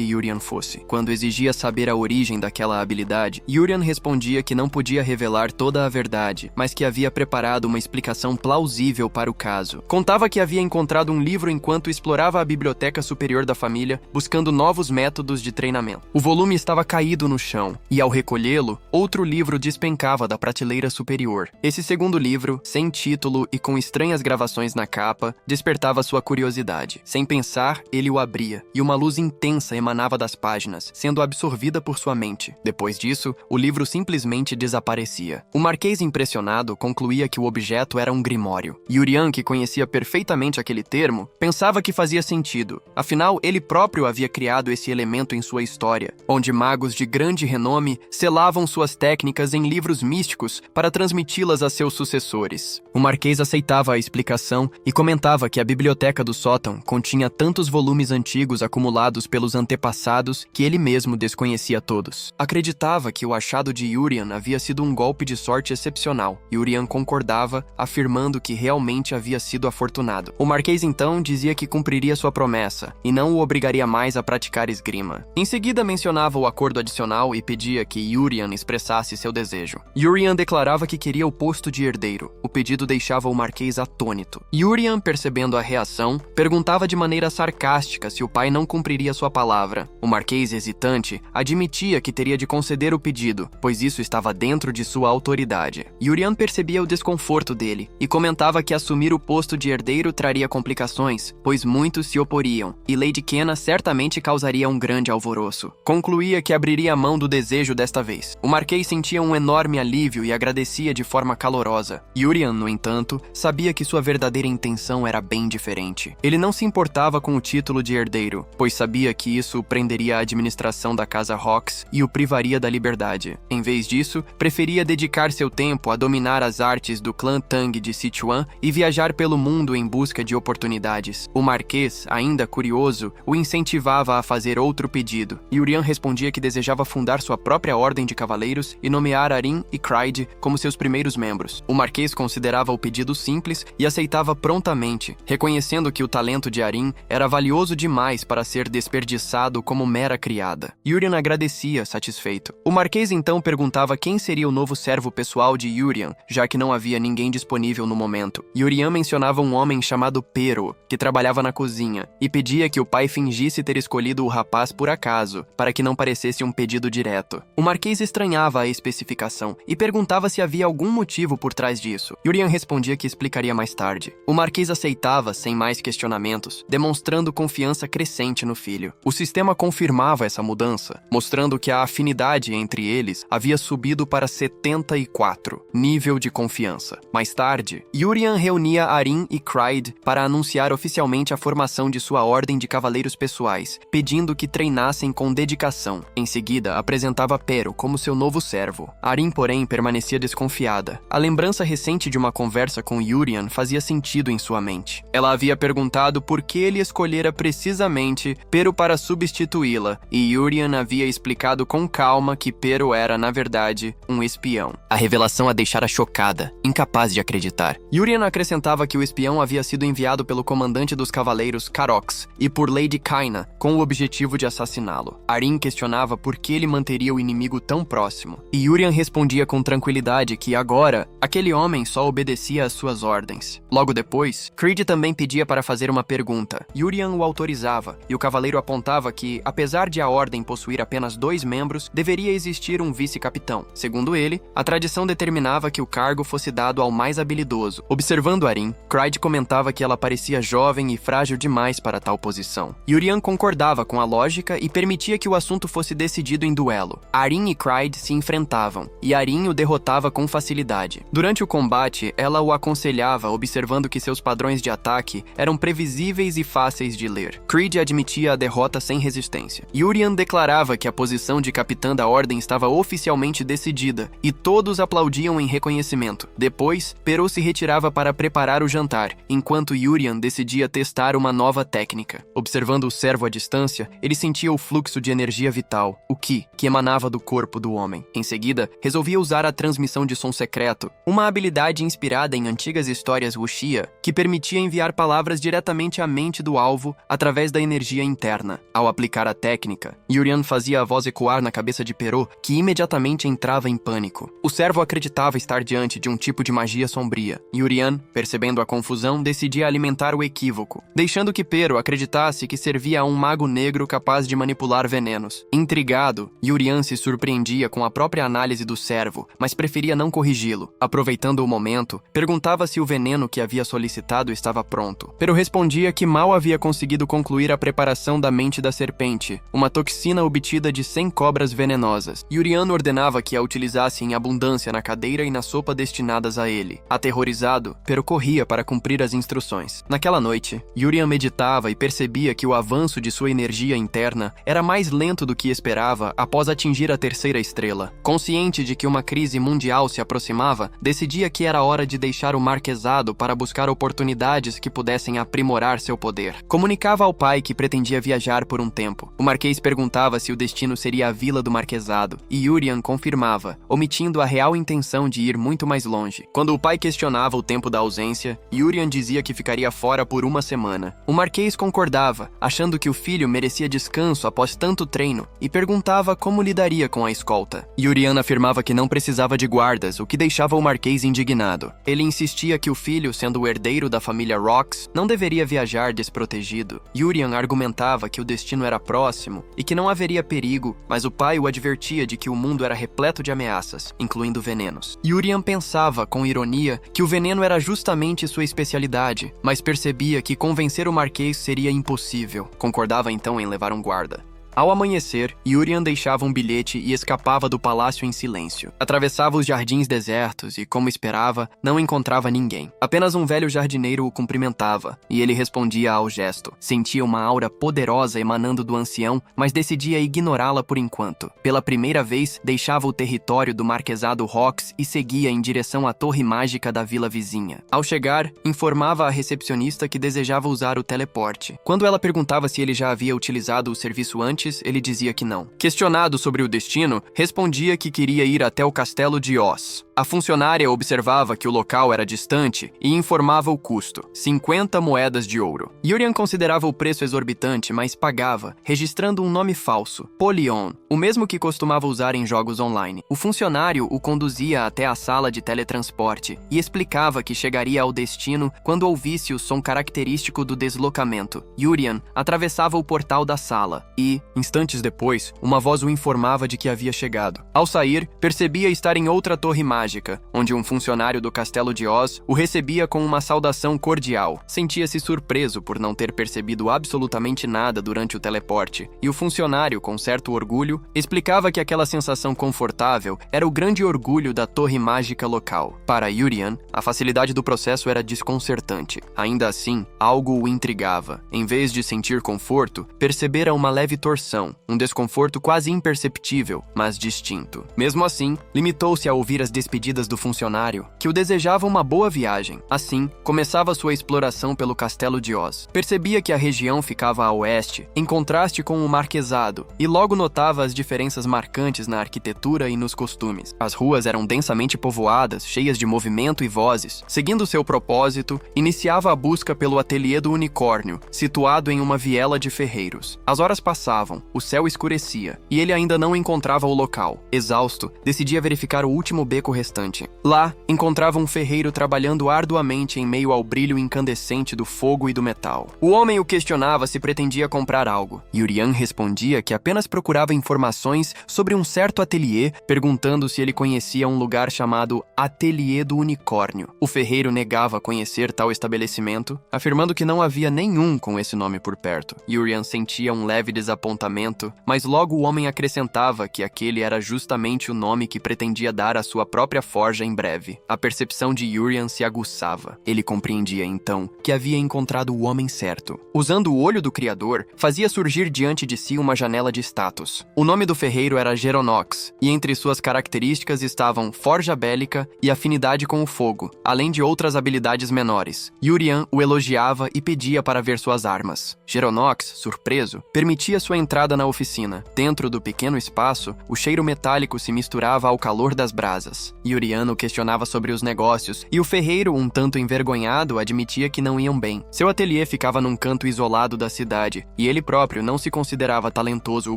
Yurian fosse. Quando exigia saber a origem daquela habilidade, Yurian respondia que não podia revelar toda a verdade, mas que havia preparado uma explicação plausível para o caso. Contava que havia encontrado um livro enquanto explorava a biblioteca superior da família, buscando novos métodos de treinamento. O volume estava caído no chão, e ao recolhê-lo, outro livro despencava da prateleira superior. Esse segundo livro, sem título e com estranhas gravações na capa, despertava sua curiosidade. Sem pensar, ele o abria, e uma luz intensa emanava das páginas, sendo absorvida por sua mente. Depois disso, o livro simplesmente desaparecia. O Marquês, impressionado, concluía que o objeto era um grimório. Yurian, que conhecia perfeitamente aquele termo, pensava que fazia sentido. Afinal, ele próprio havia criado esse elemento em sua história, onde magos de grande renome selavam suas técnicas em livros místicos para transmiti-las a seus sucessores. O Marquês aceitava a explicação e comentava que a biblioteca do sótão continha tantos volumes antigos acumulados pelos antepassados que ele mesmo desconhecia todos. Acreditava que o achado de Yurian havia sido um golpe de sorte excepcional. Yurian concordava, afirmando que realmente havia sido afortunado. O Marquês então dizia que cumpriria sua promessa e não o obrigaria mais a praticar esgrima. Em seguida mencionava o acordo adicional e pedia que Yurian expressasse seu desejo. Yurian declarava que queria o posto de herdeiro. O pedido deixava o Marquês atônito. Yurian, percebendo a reação, perguntava de maneira sarcástica se o pai não cumpriria sua palavra. O Marquês, hesitante, admitia que teria de conceder o pedido, pois isso estava dentro de sua autoridade. Yurian percebia o desconforto dele e comentava que assumir o posto de herdeiro traria complicações explicações, pois muitos se oporiam, e Lady Kenna certamente causaria um grande alvoroço. Concluía que abriria mão do desejo desta vez. O Marquês sentia um enorme alívio e agradecia de forma calorosa. Urian, no entanto, sabia que sua verdadeira intenção era bem diferente. Ele não se importava com o título de herdeiro, pois sabia que isso prenderia a administração da Casa Hawks e o privaria da liberdade. Em vez disso, preferia dedicar seu tempo a dominar as artes do clã Tang de Sichuan e viajar pelo mundo em busca de oportunidades. O Marquês, ainda curioso, o incentivava a fazer outro pedido. Urian respondia que desejava fundar sua própria ordem de cavaleiros e nomear Arin e Cryde como seus primeiros membros. O Marquês considerava o pedido simples e aceitava prontamente, reconhecendo que o talento de Arin era valioso demais para ser desperdiçado como mera criada. Urian agradecia, satisfeito. O Marquês então perguntava quem seria o novo servo pessoal de Urian, já que não havia ninguém disponível no momento. Urian mencionava um homem chamado Pero, que trabalhava na cozinha, e pedia que o pai fingisse ter escolhido o rapaz por acaso, para que não parecesse um pedido direto. O Marquês estranhava a especificação e perguntava se havia algum motivo por trás disso. Urian respondia que explicaria mais tarde. O Marquês aceitava sem mais questionamentos, demonstrando confiança crescente no filho. O sistema confirmava essa mudança, mostrando que a afinidade entre eles havia subido para 74, nível de confiança. Mais tarde, Urian reunia Arin e Cryde para anunciar oficialmente a formação de sua ordem de cavaleiros pessoais, pedindo que treinassem com dedicação. Em seguida, apresentava Pero como seu novo servo. Arin, porém, permanecia desconfiada. A lembrança recente de uma conversa com Urian fazia sentido em sua mente. Ela havia perguntado por que ele escolhera precisamente Pero para substituí-la, e Urian havia explicado com calma que Pero era, na verdade, um espião. A revelação a deixara chocada, incapaz de acreditar. Urian acrescentava que o espião havia sido enviado pelo comandante dos cavaleiros Karox e por Lady Kaina, com o objetivo de assassiná-lo. Arin questionava por que ele manteria o inimigo tão próximo, e Urian respondia com tranquilidade que agora, aquele homem só obedecia às suas ordens. Logo depois, Creed também pedia para fazer uma pergunta. Urian o autorizava, e o cavaleiro apontava que, apesar de a ordem possuir apenas 2 membros, deveria existir um vice-capitão. Segundo ele, a tradição determinava que o cargo fosse dado ao mais habilidoso. Observando Arin, Cryde comentava que ela parecia jovem e frágil demais para tal posição. Urian concordava com a lógica e permitia que o assunto fosse decidido em duelo. Arin e Cryde se enfrentavam, e Arin o derrotava com facilidade. Durante o combate, ela o aconselhava, observando que seus padrões de ataque eram previsíveis e fáceis de ler. Creed admitia a derrota sem resistência. Urian declarava que a posição de capitã da ordem estava oficialmente decidida, e todos aplaudiam em reconhecimento. Depois, Pero se retirava para preparar o jantar, enquanto Urian decidia testar uma nova técnica. Observando o servo à distância, ele sentia o fluxo de energia vital, o Ki, que emanava do corpo do homem. Em seguida, resolvia usar a transmissão de som secreto, uma habilidade inspirada em antigas histórias wuxia, que permitia enviar palavras diretamente à mente do alvo através da energia interna. Ao aplicar a técnica, Urian fazia a voz ecoar na cabeça de Pero, que imediatamente entrava em pânico. O servo acreditava estar diante de um tipo de magia sombria. Urian, percebendo a confusão, decidia alimentar o equívoco, deixando que Pero acreditasse que servia a um mago negro capaz de manipular venenos. Intrigado, Urian se surpreendia com a própria análise do servo, mas preferia não corrigi-lo. Aproveitando o momento, perguntava se o veneno que havia solicitado estava pronto. Pero respondia que mal havia conseguido concluir a preparação da mente da serpente, uma toxina obtida de 100 cobras venenosas. Urian ordenava que a utilizasse em abundância na cadeira e na sopa destinadas a ele. Aterrorizado, Pero corria para cumprir as instruções. Naquela noite, Urian meditava e percebia que o avanço de sua energia interna era mais lento do que esperava após atingir a 3ª estrela. Consciente de que uma crise mundial se aproximava, decidia que era hora de deixar o marquesado para buscar oportunidades que pudessem aprimorar seu poder. Comunicava ao pai que pretendia viajar por um tempo. O marquês perguntava se o destino seria a vila do marquesado, e Urian confirmava, omitindo a real intenção de ir muito mais longe. Quando o pai questionava o tempo da ausência, Urian dizia que ficaria fora por 1 semana. O marquês concordava, achando que o filho merecia descanso após tanto treino, e perguntava como lidaria com a escolta. Urian afirmava que não precisava de guardas, o que deixava o marquês indignado. Ele insistia que o filho, sendo o herdeiro da família Rox, não deveria viajar desprotegido. Urian argumentava que o destino era próximo e que não haveria perigo, mas o pai o advertia de que o mundo era repleto de ameaças, incluindo venenos. Urian pensava, com ironia, que o veneno era justamente sua especialidade, mas percebia que convencer o Marquês seria impossível. Concordava então em levar um guarda. Ao amanhecer, Yurian deixava um bilhete e escapava do palácio em silêncio. Atravessava os jardins desertos e, como esperava, não encontrava ninguém. Apenas um velho jardineiro o cumprimentava, e ele respondia ao gesto. Sentia uma aura poderosa emanando do ancião, mas decidia ignorá-la por enquanto. Pela primeira vez, deixava o território do marquesado Rox e seguia em direção à torre mágica da vila vizinha. Ao chegar, informava a recepcionista que desejava usar o teleporte. Quando ela perguntava se ele já havia utilizado o serviço antes, ele dizia que não. Questionado sobre o destino, respondia que queria ir até o castelo de Oz. A funcionária observava que o local era distante e informava o custo, 50 moedas de ouro. Yurian considerava o preço exorbitante, mas pagava, registrando um nome falso, Polion, o mesmo que costumava usar em jogos online. O funcionário o conduzia até a sala de teletransporte e explicava que chegaria ao destino quando ouvisse o som característico do deslocamento. Yurian atravessava o portal da sala e, instantes depois, uma voz o informava de que havia chegado. Ao sair, percebia estar em outra torre mágica, onde um funcionário do castelo de Oz o recebia com uma saudação cordial. Sentia-se surpreso por não ter percebido absolutamente nada durante o teleporte, e o funcionário, com certo orgulho, explicava que aquela sensação confortável era o grande orgulho da torre mágica local. Para Yurian, a facilidade do processo era desconcertante. Ainda assim, algo o intrigava. Em vez de sentir conforto, percebera uma leve torção, um desconforto quase imperceptível, mas distinto. Mesmo assim, limitou-se a ouvir as despedidas do funcionário, que o desejava uma boa viagem. Assim, começava sua exploração pelo castelo de Oz. Percebia que a região ficava a oeste, em contraste com o marquesado, e logo notava as diferenças marcantes na arquitetura e nos costumes. As ruas eram densamente povoadas, cheias de movimento e vozes. Seguindo seu propósito, iniciava a busca pelo ateliê do unicórnio, situado em uma viela de ferreiros. As horas passavam, o céu escurecia, e ele ainda não encontrava o local. Exausto, decidia verificar o último beco restante. Lá, encontrava um ferreiro trabalhando arduamente em meio ao brilho incandescente do fogo e do metal. O homem o questionava se pretendia comprar algo. Yurian respondia que apenas procurava informações sobre um certo ateliê, perguntando se ele conhecia um lugar chamado Ateliê do Unicórnio. O ferreiro negava conhecer tal estabelecimento, afirmando que não havia nenhum com esse nome por perto. Yurian sentia um leve desapontamento, mas logo o homem acrescentava que aquele era justamente o nome que pretendia dar à sua própria forja em breve. A percepção de Yurian se aguçava. Ele compreendia então que havia encontrado o homem certo. Usando o olho do Criador, fazia surgir diante de si uma janela de status. O nome do ferreiro era Geronox, e entre suas características estavam forja bélica e afinidade com o fogo, além de outras habilidades menores. Yurian o elogiava e pedia para ver suas armas. Geronox, surpreso, permitia sua entrada na oficina. Dentro do pequeno espaço, o cheiro metálico se misturava ao calor das brasas. Yurian o questionava sobre os negócios, e o ferreiro, um tanto envergonhado, admitia que não iam bem. Seu ateliê ficava num canto isolado da cidade, e ele próprio não se considerava talentoso o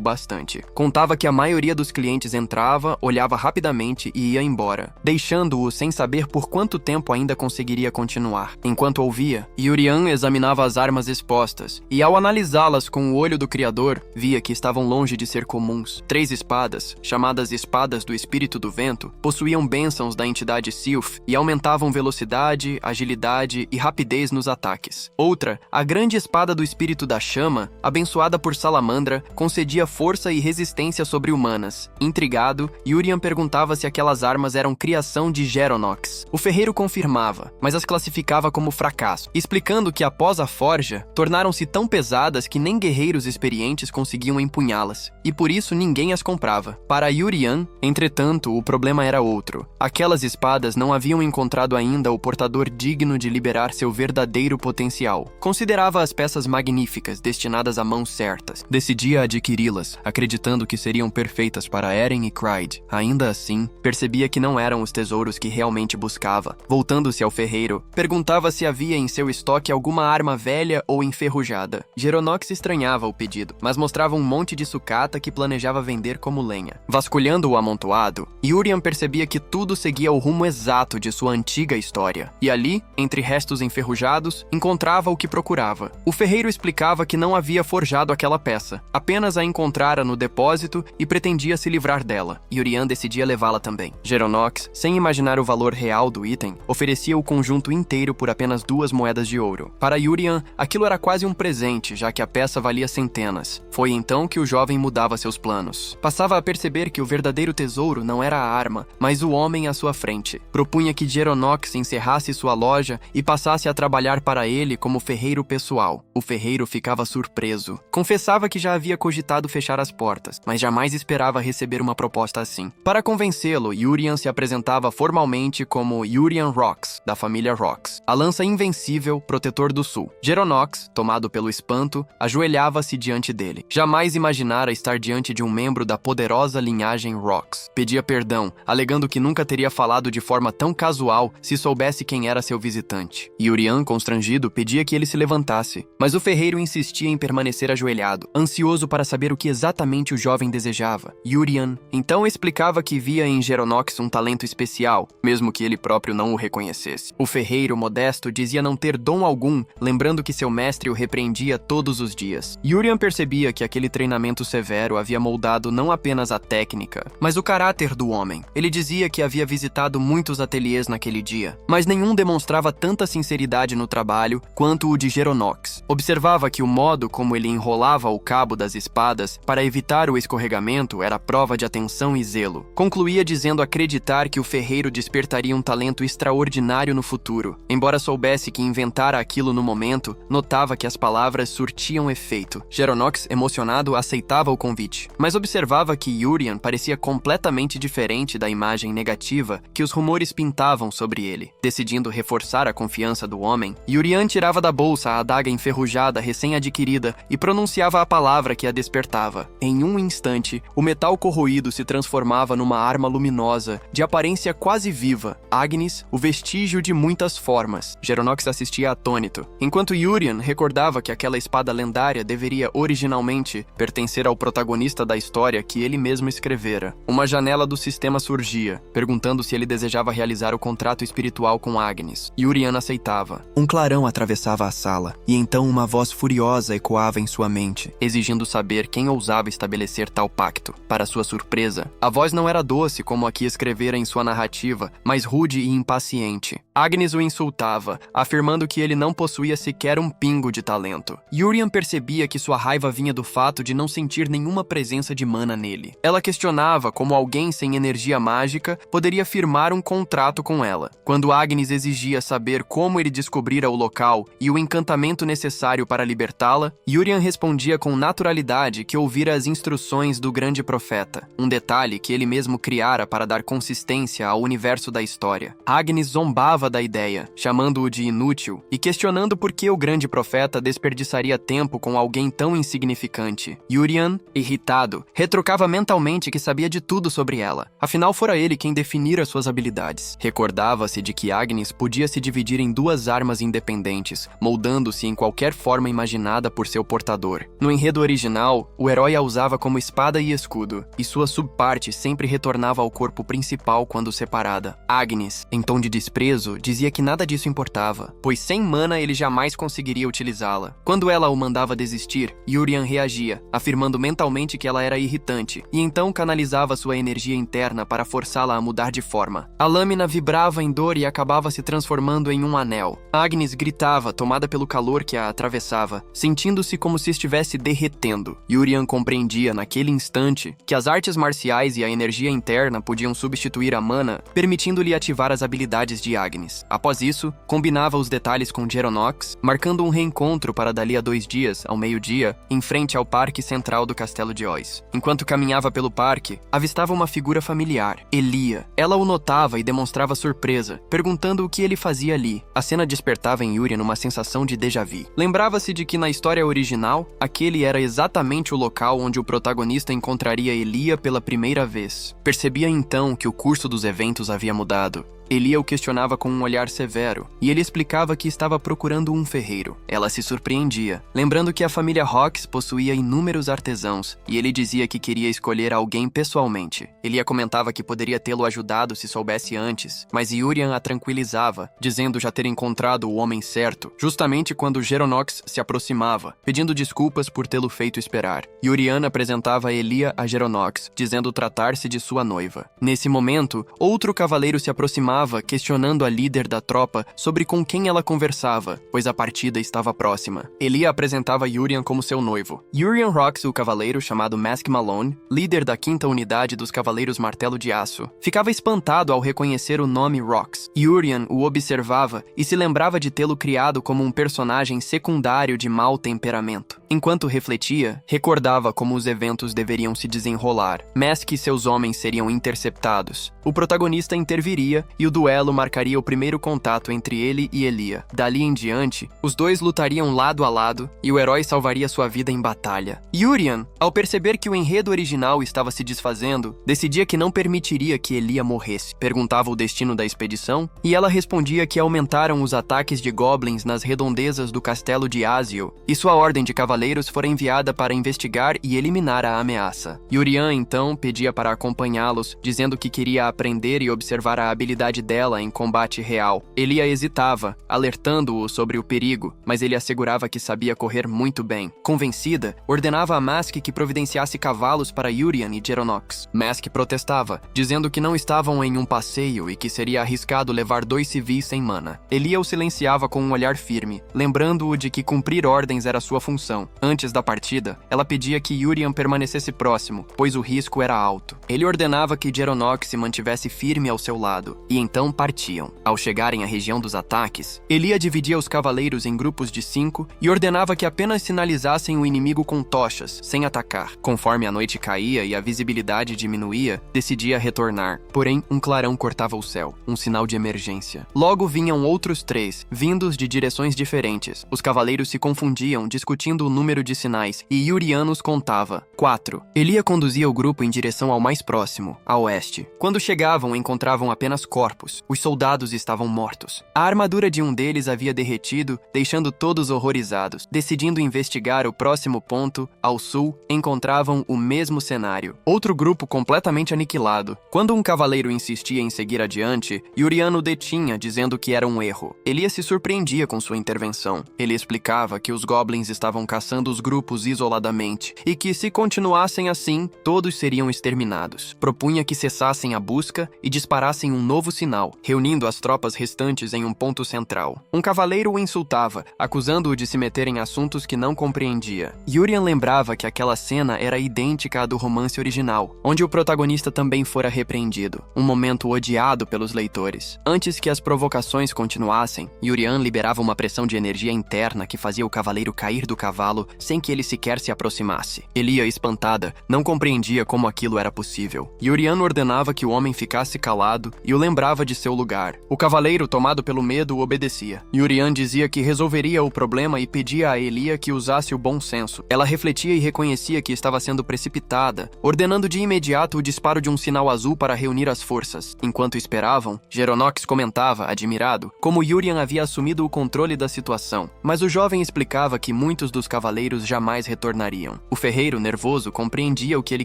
bastante. Contava que a maioria dos clientes entrava, olhava rapidamente e ia embora, deixando-o sem saber por quanto tempo ainda conseguiria continuar. Enquanto ouvia, Yurian examinava as armas expostas, e ao analisá-las com o olho do Criador, via que estavam longe de ser comuns. 3 espadas, chamadas Espadas do Espírito do Vento, possuíam bênçãos da entidade Sylph e aumentavam velocidade, agilidade e rapidez nos ataques. Outra, a grande espada do Espírito da Chama, abençoada por Salamandra, concedia força e resistência sobre-humanas. Intrigado, Yurian perguntava se aquelas armas eram criação de Geronox. O ferreiro confirmava, mas as classificava como fracasso, explicando que após a forja, tornaram-se tão pesadas que nem guerreiros experientes conseguiam empunhá-las, e por isso ninguém as comprava. Para Yurian, entretanto, o problema era outro. Aquelas espadas não haviam encontrado ainda o portador digno de liberar seu verdadeiro potencial. Considerava as peças magníficas, destinadas a mãos certas. Decidia adquiri-las, acreditando que seriam perfeitas para Eren e Clyde. Ainda assim, percebia que não eram os tesouros que realmente buscava. Voltando-se ao ferreiro, perguntava se havia em seu estoque alguma arma velha ou enferrujada. Geronox estranhava o pedido, mas mostrava encontrava um monte de sucata que planejava vender como lenha. Vasculhando o amontoado, Yurian percebia que tudo seguia o rumo exato de sua antiga história. E ali, entre restos enferrujados, encontrava o que procurava. O ferreiro explicava que não havia forjado aquela peça, apenas a encontrara no depósito e pretendia se livrar dela. Yurian decidia levá-la também. Geronox, sem imaginar o valor real do item, oferecia o conjunto inteiro por apenas 2 moedas de ouro. Para Yurian, aquilo era quase um presente, já que a peça valia centenas. Foi então que o jovem mudava seus planos. Passava a perceber que o verdadeiro tesouro não era a arma, mas o homem à sua frente. Propunha que Geronox encerrasse sua loja e passasse a trabalhar para ele como ferreiro pessoal. O ferreiro ficava surpreso. Confessava que já havia cogitado fechar as portas, mas jamais esperava receber uma proposta assim. Para convencê-lo, Yurian se apresentava formalmente como Yurian Rox, da família Rox, a lança invencível, protetor do sul. Geronox, tomado pelo espanto, ajoelhava-se diante dele. Jamais imaginara estar diante de um membro da poderosa linhagem Rox. Pedia perdão, alegando que nunca teria falado de forma tão casual se soubesse quem era seu visitante. Yurian, constrangido, pedia que ele se levantasse, mas o ferreiro insistia em permanecer ajoelhado, ansioso para saber o que exatamente o jovem desejava. Yurian então explicava que via em Geronox um talento especial, mesmo que ele próprio não o reconhecesse. O ferreiro, modesto, dizia não ter dom algum, lembrando que seu mestre o repreendia todos os dias. Yurian percebia que aquele treinamento severo havia moldado não apenas a técnica, mas o caráter do homem. Ele dizia que havia visitado muitos ateliês naquele dia, mas nenhum demonstrava tanta sinceridade no trabalho quanto o de Geronox. Observava que o modo como ele enrolava o cabo das espadas para evitar o escorregamento era prova de atenção e zelo. Concluía dizendo acreditar que o ferreiro despertaria um talento extraordinário no futuro. Embora soubesse que inventara aquilo no momento, notava que as palavras surtiam efeito. Geronox, emocionado, aceitava o convite, mas observava que Yurian parecia completamente diferente da imagem negativa que os rumores pintavam sobre ele. Decidindo reforçar a confiança do homem, Yurian tirava da bolsa a adaga enferrujada recém-adquirida e pronunciava a palavra que a despertava. Em um instante, o metal corroído se transformava numa arma luminosa, de aparência quase viva. Agnes, o vestígio de muitas formas. Geronox assistia atônito, enquanto Yurian recordava que aquela espada lendária deveria originalmente pertencer ao protagonista da história que ele mesmo escrevera. Uma janela do sistema surgia, perguntando se ele desejava realizar o contrato espiritual com Agnes. Yurian aceitava. Um clarão atravessava a sala, e então uma voz furiosa ecoava em sua mente, exigindo saber quem ousava estabelecer tal pacto. Para sua surpresa, a voz não era doce como a que escrevera em sua narrativa, mas rude e impaciente. Agnes o insultava, afirmando que ele não possuía sequer um pingo de talento. Yurian percebia que sua raiva vinha do fato de não sentir nenhuma presença de mana nele. Ela questionava como alguém sem energia mágica poderia firmar um contrato com ela. Quando Agnes exigia saber como ele descobrira o local e o encantamento necessário para libertá-la, Yurian respondia com naturalidade que ouvira as instruções do grande profeta, um detalhe que ele mesmo criara para dar consistência ao universo da história. Agnes zombava da ideia, chamando-o de inútil e questionando por que o grande profeta desperdiçaria tempo com alguém tão insignificante. Yurian, irritado, retrucava mentalmente que sabia de tudo sobre ela. Afinal, fora ele quem definira suas habilidades. Recordava-se de que Agnes podia se dividir em 2 armas independentes, moldando-se em qualquer forma imaginada por seu portador. No enredo original, o herói a usava como espada e escudo, e sua subparte sempre retornava ao corpo principal quando separada. Agnes, em tom de desprezo, dizia que nada disso importava, pois sem mana ele jamais conseguiria utilizá-la. Quando ela o mandava desistir, Yurian reagia, afirmando mentalmente que ela era irritante, e então canalizava sua energia interna para forçá-la a mudar de forma. A lâmina vibrava em dor e acabava se transformando em um anel. Agnes gritava, tomada pelo calor que a atravessava, sentindo-se como se estivesse derretendo. Yurian compreendia naquele instante que as artes marciais e a energia interna podiam substituir a mana, permitindo-lhe ativar as habilidades de Agnes. Após isso, combinava os detalhes com Geronox, marcando um reencontro para dali a 2 dias, ao meio-dia, em frente ao parque central do castelo de Oz. Enquanto caminhava pelo parque, avistava uma figura familiar, Elia. Ela o notava e demonstrava surpresa, perguntando o que ele fazia ali. A cena despertava em Yurian uma sensação de déjà-vu. Lembrava-se de que na história original, aquele era exatamente o local onde o protagonista encontraria Elia pela primeira vez. Percebia então que o curso dos eventos havia mudado. Elia o questionava com um olhar severo, e ele explicava que estava procurando um ferreiro. Ela se surpreendia, lembrando que a família Hawks possuía inúmeros artesãos, e ele dizia que queria escolher alguém pessoalmente. Elia comentava que poderia tê-lo ajudado se soubesse antes, mas Yurian a tranquilizava, dizendo já ter encontrado o homem certo, justamente quando Geronox se aproximava, pedindo desculpas por tê-lo feito esperar. Yurian apresentava Elia a Geronox, dizendo tratar-se de sua noiva. Nesse momento, outro cavaleiro se aproximava, questionando a líder da tropa sobre com quem ela conversava, pois a partida estava próxima. Elia apresentava Yurian como seu noivo. Yurian Rox, o cavaleiro chamado Mask Malone, líder da 5ª unidade dos Cavaleiros Martelo de Aço, ficava espantado ao reconhecer o nome Rox. Yurian o observava e se lembrava de tê-lo criado como um personagem secundário de mau temperamento. Enquanto refletia, recordava como os eventos deveriam se desenrolar. Mask e seus homens seriam interceptados. O protagonista interviria e o duelo marcaria o primeiro contato entre ele e Elia. Dali em diante, os dois lutariam lado a lado e o herói salvaria sua vida em batalha. Yurian, ao perceber que o enredo original estava se desfazendo, decidia que não permitiria que Elia morresse. Perguntava o destino da expedição e ela respondia que aumentaram os ataques de goblins nas redondezas do castelo de Azio e sua ordem de cavaleiros fora enviada para investigar e eliminar a ameaça. Yurian, então, pedia para acompanhá-los, dizendo que queria aprender e observar a habilidade dela em combate real. Elia hesitava, alertando-o sobre o perigo, mas ele assegurava que sabia correr muito bem. Convencida, ordenava a Mask que providenciasse cavalos para Yurian e Geronox. Mask protestava, dizendo que não estavam em um passeio e que seria arriscado levar 2 civis sem mana. Elia o silenciava com um olhar firme, lembrando-o de que cumprir ordens era sua função. Antes da partida, ela pedia que Yurian permanecesse próximo, pois o risco era alto. Ele ordenava que Geronox se mantivesse firme ao seu lado, e então partiam. Ao chegarem à região dos ataques, Elia dividia os cavaleiros em grupos de 5 e ordenava que apenas sinalizassem o inimigo com tochas, sem atacar. Conforme a noite caía e a visibilidade diminuía, decidia retornar. Porém, um clarão cortava o céu, um sinal de emergência. Logo vinham outros 3, vindos de direções diferentes. Os cavaleiros se confundiam, discutindo o número de sinais, e Yurian os contava. 4. Elia conduzia o grupo em direção ao mais próximo, a oeste. Quando chegavam, encontravam apenas corpos. Os soldados estavam mortos. A armadura de um deles havia derretido, deixando todos horrorizados. Decidindo investigar o próximo ponto, ao sul, encontravam o mesmo cenário. Outro grupo completamente aniquilado. Quando um cavaleiro insistia em seguir adiante, Yurian o detinha, dizendo que era um erro. Elia se surpreendia com sua intervenção. Ele explicava que os goblins estavam caçando os grupos isoladamente e que, se continuassem assim, todos seriam exterminados. Propunha que cessassem a busca e disparassem um novo sinal, reunindo as tropas restantes em um ponto central. Um cavaleiro o insultava, acusando-o de se meter em assuntos que não compreendia. Yurian lembrava que aquela cena era idêntica à do romance original, onde o protagonista também fora repreendido. Um momento odiado pelos leitores. Antes que as provocações continuassem, Yurian liberava uma pressão de energia interna que fazia o cavaleiro cair do cavalo sem que ele sequer se aproximasse. Elia, espantada, não compreendia como aquilo era possível. Yurian ordenava que o homem ficasse calado e o lembrava de seu lugar. O cavaleiro, tomado pelo medo, obedecia. Yurian dizia que resolveria o problema e pedia a Elia que usasse o bom senso. Ela refletia e reconhecia que estava sendo precipitada, ordenando de imediato o disparo de um sinal azul para reunir as forças. Enquanto esperavam, Geronox comentava, admirado, como Yurian havia assumido o controle da situação. Mas o jovem explicava que muitos dos cavaleiros jamais retornariam. O ferreiro, nervoso, compreendia o que ele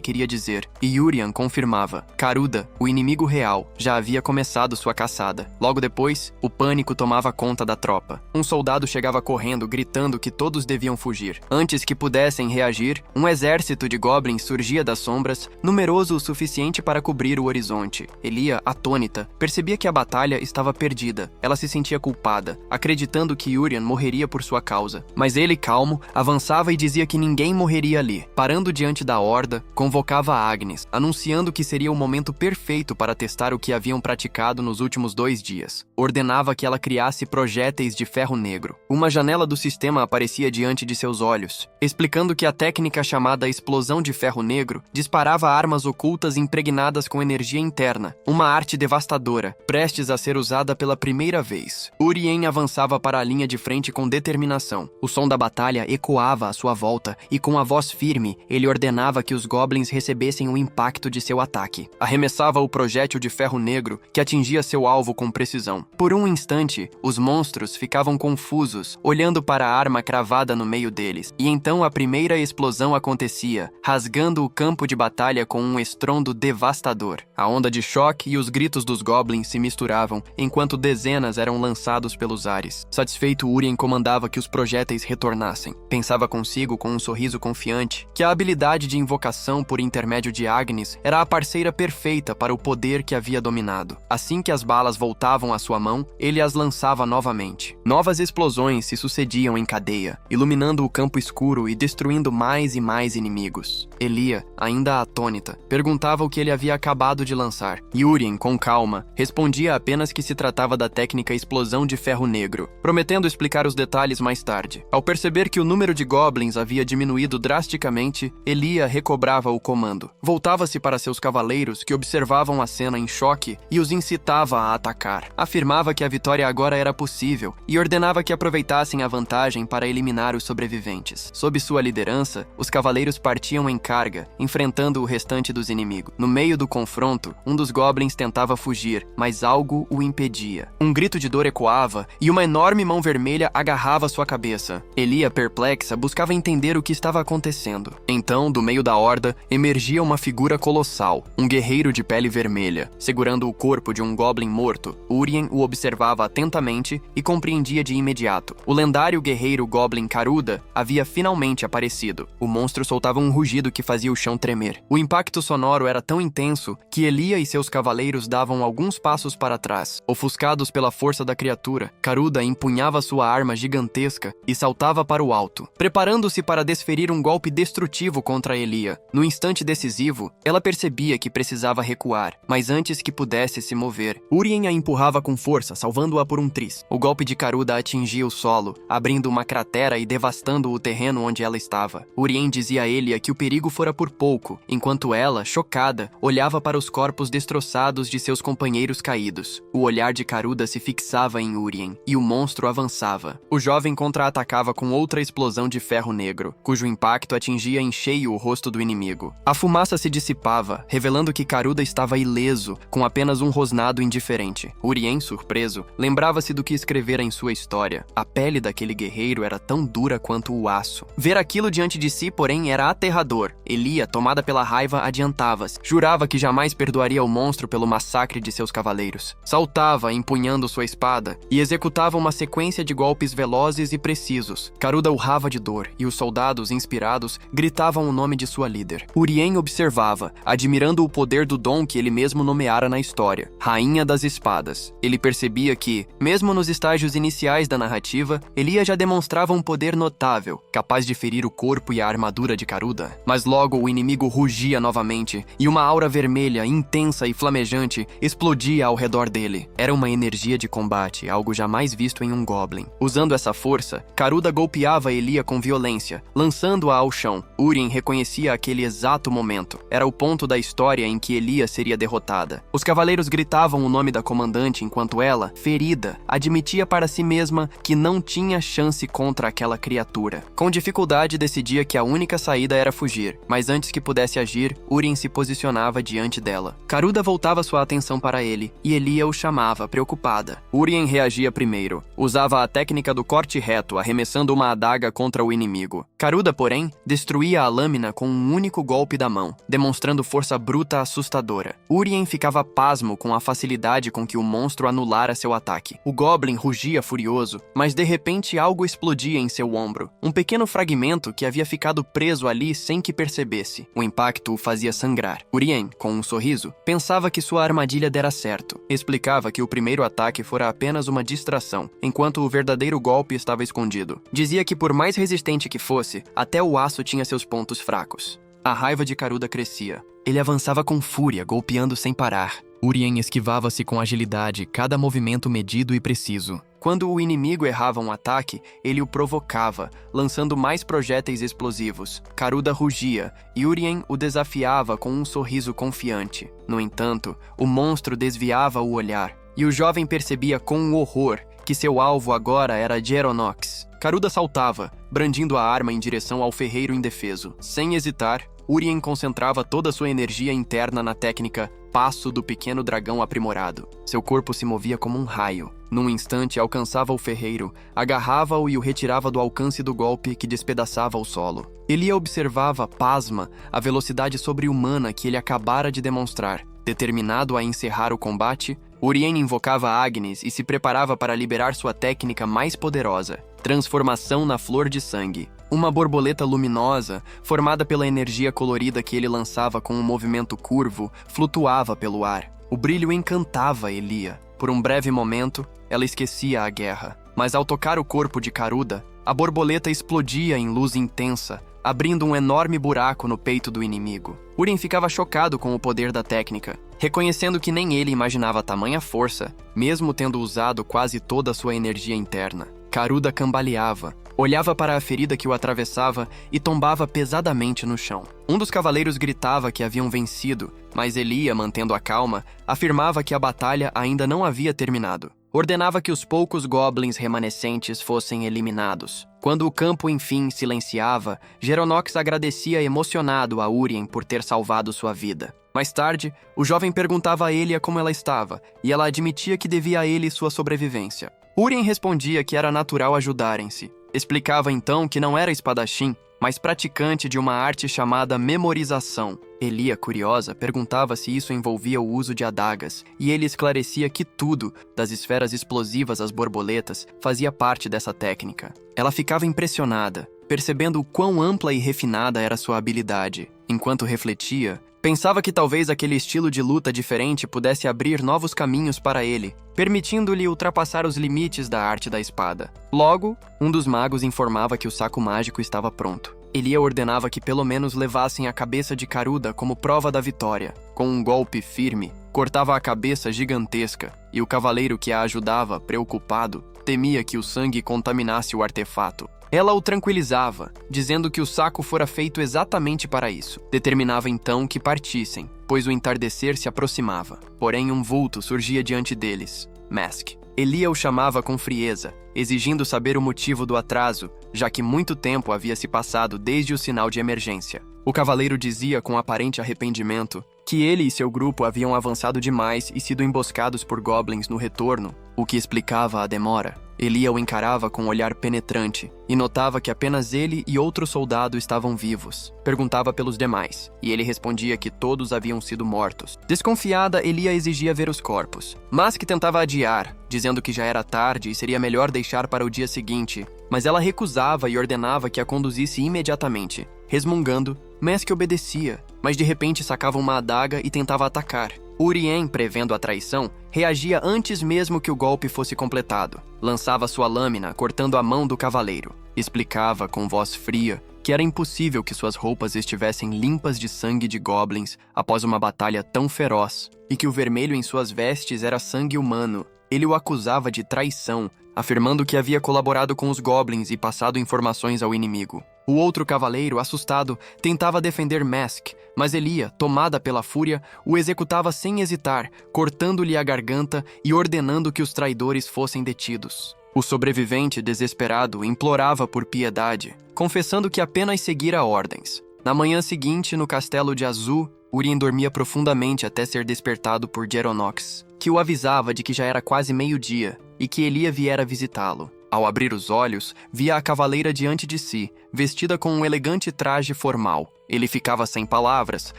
queria dizer, e Yurian confirmava. Caruda, o inimigo real, já havia começado sua caçada. Logo depois, o pânico tomava conta da tropa. Um soldado chegava correndo, gritando que todos deviam fugir. Antes que pudessem reagir, um exército de goblins surgia das sombras, numeroso o suficiente para cobrir o horizonte. Elia, atônita, percebia que a batalha estava perdida. Ela se sentia culpada, acreditando que Yurian morreria por sua causa. Mas ele, calmo, avançava e dizia que ninguém morreria ali. Parando diante da horda, convocava Agnes, anunciando que seria o momento perfeito para testar o que haviam praticado nos últimos 2 dias. Ordenava que ela criasse projéteis de ferro negro. Uma janela do sistema aparecia diante de seus olhos, explicando que a técnica chamada explosão de ferro negro disparava armas ocultas impregnadas com energia interna, uma arte devastadora, prestes a ser usada pela primeira vez. Urien avançava para a linha de frente com determinação. O som da batalha ecoava à sua volta e, com a voz firme, ele ordenava que os goblins recebessem o impacto de seu ataque. Arremessava o projétil de ferro negro, que atingia seu alvo com precisão. Por um instante, os monstros ficavam confusos, olhando para a arma cravada no meio deles. E então a primeira explosão acontecia, rasgando o campo de batalha com um estrondo devastador. A onda de choque e os gritos dos goblins se misturavam, enquanto dezenas eram lançados pelos ares. Satisfeito, Urien comandava que os projéteis retornassem. Pensava consigo com um sorriso confiante que a habilidade de invocação por intermédio de Agnes era a parceira perfeita para o poder que havia dominado. Assim que as balas voltavam à sua mão, ele as lançava novamente. Novas explosões se sucediam em cadeia, iluminando o campo escuro e destruindo mais e mais inimigos. Elia, ainda atônita, perguntava o que ele havia acabado de lançar. E Urien, com calma, respondia apenas que se tratava da técnica explosão de ferro negro, prometendo explicar os detalhes mais tarde. Ao perceber que o número de goblins havia diminuído drasticamente, Elia recobrava o comando. Voltava-se para seus cavaleiros, que observavam a cena em choque, e os incitava a atacar. Afirmava que a vitória agora era possível e ordenava que aproveitassem a vantagem para eliminar os sobreviventes. Sob sua liderança, os cavaleiros partiam em carga, enfrentando o restante dos inimigos. No meio do confronto, um dos goblins tentava fugir, mas algo o impedia. Um grito de dor ecoava e uma enorme mão vermelha agarrava sua cabeça. Elia, perplexa, buscava entender o que estava acontecendo. Então, do meio da horda, emergia uma figura colossal, um guerreiro de pele vermelha. Segurando o corpo de um goblin morto, Urien o observava atentamente e compreendia de imediato. O lendário guerreiro goblin Karuda havia finalmente aparecido. O monstro soltava um rugido que fazia o chão tremer. O impacto sonoro era tão intenso que Elia e seus cavaleiros davam alguns passos para trás. Ofuscados pela força da criatura, Karuda empunhava sua arma gigantesca e saltava para o alto, preparando-se para desferir um golpe destrutivo contra Elia. No instante decisivo, ela percebia que precisava recuar, mas antes que pudesse se mover, Urien a empurrava com força, salvando-a por um triz. O golpe de Karuda atingia o solo, abrindo uma cratera e devastando o terreno onde ela estava. Urien dizia a Elia que o perigo fora por pouco, enquanto ela, chocada, olhava para os corpos destroçados de seus companheiros caídos. O olhar de Karuda se fixava em Urien, e o monstro avançava. O jovem contra-atacava com outra explosão de ferro negro, cujo impacto atingia em cheio o rosto do inimigo. A fumaça se dissipava, revelando que Karuda estava ileso, com apenas um rosnado indiferente. Urien, surpreso, lembrava-se do que escrevera em sua história. A pele daquele guerreiro era tão dura quanto o aço. Ver aquilo diante de si, porém, era aterrador. Elia, tomada pela raiva, adiantava-se. Jurava que jamais perdoaria o monstro pelo massacre de seus cavaleiros. Saltava, empunhando sua espada, e executava uma sequência de golpes velozes e precisos. Karuda urrava de dor, e os soldados, inspirados, gritavam o nome de sua líder. Urien observava, admirando o poder do dom que ele mesmo nomeara na história, Rainha das Espadas. Ele percebia que, mesmo nos estágios iniciais da narrativa, Elia já demonstrava um poder notável, capaz de ferir o corpo e a armadura de Karuda. Mas logo o inimigo rugia novamente, e uma aura vermelha, intensa e flamejante, explodia ao redor dele. Era uma energia de combate, algo jamais visto em um goblin. Usando essa força, Karuda golpeava Elia com violência, lançando-a ao chão. Urien reconhecia aquele exato momento. Era o ponto da história em que Elia seria derrotada. Os cavaleiros gritavam o nome da comandante enquanto ela, ferida, admitia para si mesma que não tinha chance contra aquela criatura. Com dificuldade, decidia que a única saída era fugir, mas antes que pudesse agir, Urien se posicionava diante dela. Karuda voltava sua atenção para ele, e Elia o chamava, preocupada. Urien reagia primeiro. Usava a técnica do corte reto, arremessando uma adaga contra o inimigo. Karuda, porém, destruía a lâmina com um único golpe da mão, demonstrando força bruta assustadora. Urien ficava pasmo com a facilidade com que o monstro anulara seu ataque. O goblin rugia furioso, mas de repente algo explodia em seu ombro. Um pequeno fragmento que havia ficado preso ali sem que percebesse. O impacto o fazia sangrar. Urien, com um sorriso, pensava que sua armadilha dera certo. Explicava que o primeiro ataque fora apenas uma distração, enquanto o verdadeiro golpe estava escondido. Dizia que por mais resistente que fosse, até o aço tinha seus pontos fracos. A raiva de Karuda crescia. Ele avançava com fúria, golpeando sem parar. Urien esquivava-se com agilidade, cada movimento medido e preciso. Quando o inimigo errava um ataque, ele o provocava, lançando mais projéteis explosivos. Karuda rugia, e Urien o desafiava com um sorriso confiante. No entanto, o monstro desviava o olhar, e o jovem percebia com horror que seu alvo agora era Geronox. Karuda saltava, brandindo a arma em direção ao ferreiro indefeso. Sem hesitar, Urien concentrava toda sua energia interna na técnica passo do pequeno dragão aprimorado. Seu corpo se movia como um raio. Num instante, alcançava o ferreiro, agarrava-o e o retirava do alcance do golpe que despedaçava o solo. Elia observava, pasma, a velocidade sobre-humana que ele acabara de demonstrar. Determinado a encerrar o combate, Urien invocava Agnes e se preparava para liberar sua técnica mais poderosa, transformação na flor de sangue. Uma borboleta luminosa, formada pela energia colorida que ele lançava com um movimento curvo, flutuava pelo ar. O brilho encantava Elia. Por um breve momento, ela esquecia a guerra. Mas ao tocar o corpo de Caruda, a borboleta explodia em luz intensa, abrindo um enorme buraco no peito do inimigo. Urien ficava chocado com o poder da técnica, reconhecendo que nem ele imaginava tamanha força, mesmo tendo usado quase toda a sua energia interna. Caruda cambaleava, olhava para a ferida que o atravessava e tombava pesadamente no chão. Um dos cavaleiros gritava que haviam vencido, mas Elia, mantendo a calma, afirmava que a batalha ainda não havia terminado. Ordenava que os poucos goblins remanescentes fossem eliminados. Quando o campo enfim silenciava, Geronox agradecia emocionado a Urien por ter salvado sua vida. Mais tarde, o jovem perguntava a Elia como ela estava, e ela admitia que devia a ele sua sobrevivência. Urien respondia que era natural ajudarem-se. Explicava então que não era espadachim, mas praticante de uma arte chamada memorização. Elia, curiosa, perguntava se isso envolvia o uso de adagas, e ele esclarecia que tudo, das esferas explosivas às borboletas, fazia parte dessa técnica. Ela ficava impressionada, percebendo o quão ampla e refinada era sua habilidade. Enquanto refletia, pensava que talvez aquele estilo de luta diferente pudesse abrir novos caminhos para ele, permitindo-lhe ultrapassar os limites da arte da espada. Logo, um dos magos informava que o saco mágico estava pronto. Elia ordenava que pelo menos levassem a cabeça de Caruda como prova da vitória. Com um golpe firme, cortava a cabeça gigantesca, e o cavaleiro que a ajudava, preocupado, temia que o sangue contaminasse o artefato. Ela o tranquilizava, dizendo que o saco fora feito exatamente para isso. Determinava então que partissem, pois o entardecer se aproximava. Porém, um vulto surgia diante deles, Mask. Elia o chamava com frieza, exigindo saber o motivo do atraso, já que muito tempo havia se passado desde o sinal de emergência. O cavaleiro dizia com aparente arrependimento que ele e seu grupo haviam avançado demais e sido emboscados por goblins no retorno, o que explicava a demora. Elia o encarava com um olhar penetrante e notava que apenas ele e outro soldado estavam vivos. Perguntava pelos demais, e ele respondia que todos haviam sido mortos. Desconfiada, Elia exigia ver os corpos, mas que tentava adiar, dizendo que já era tarde e seria melhor deixar para o dia seguinte, mas ela recusava e ordenava que a conduzisse imediatamente. Resmungando, Mask obedecia, mas de repente sacava uma adaga e tentava atacar. Urien, prevendo a traição, reagia antes mesmo que o golpe fosse completado. Lançava sua lâmina, cortando a mão do cavaleiro. Explicava com voz fria que era impossível que suas roupas estivessem limpas de sangue de goblins após uma batalha tão feroz, e que o vermelho em suas vestes era sangue humano. Ele o acusava de traição, afirmando que havia colaborado com os goblins e passado informações ao inimigo. O outro cavaleiro, assustado, tentava defender Mask, mas Elia, tomada pela fúria, o executava sem hesitar, cortando-lhe a garganta e ordenando que os traidores fossem detidos. O sobrevivente, desesperado, implorava por piedade, confessando que apenas seguira ordens. Na manhã seguinte, no castelo de Azul, Urien dormia profundamente até ser despertado por Geronox, que o avisava de que já era quase meio-dia e que Elia viera visitá-lo. Ao abrir os olhos, via a cavaleira diante de si, vestida com um elegante traje formal. Ele ficava sem palavras,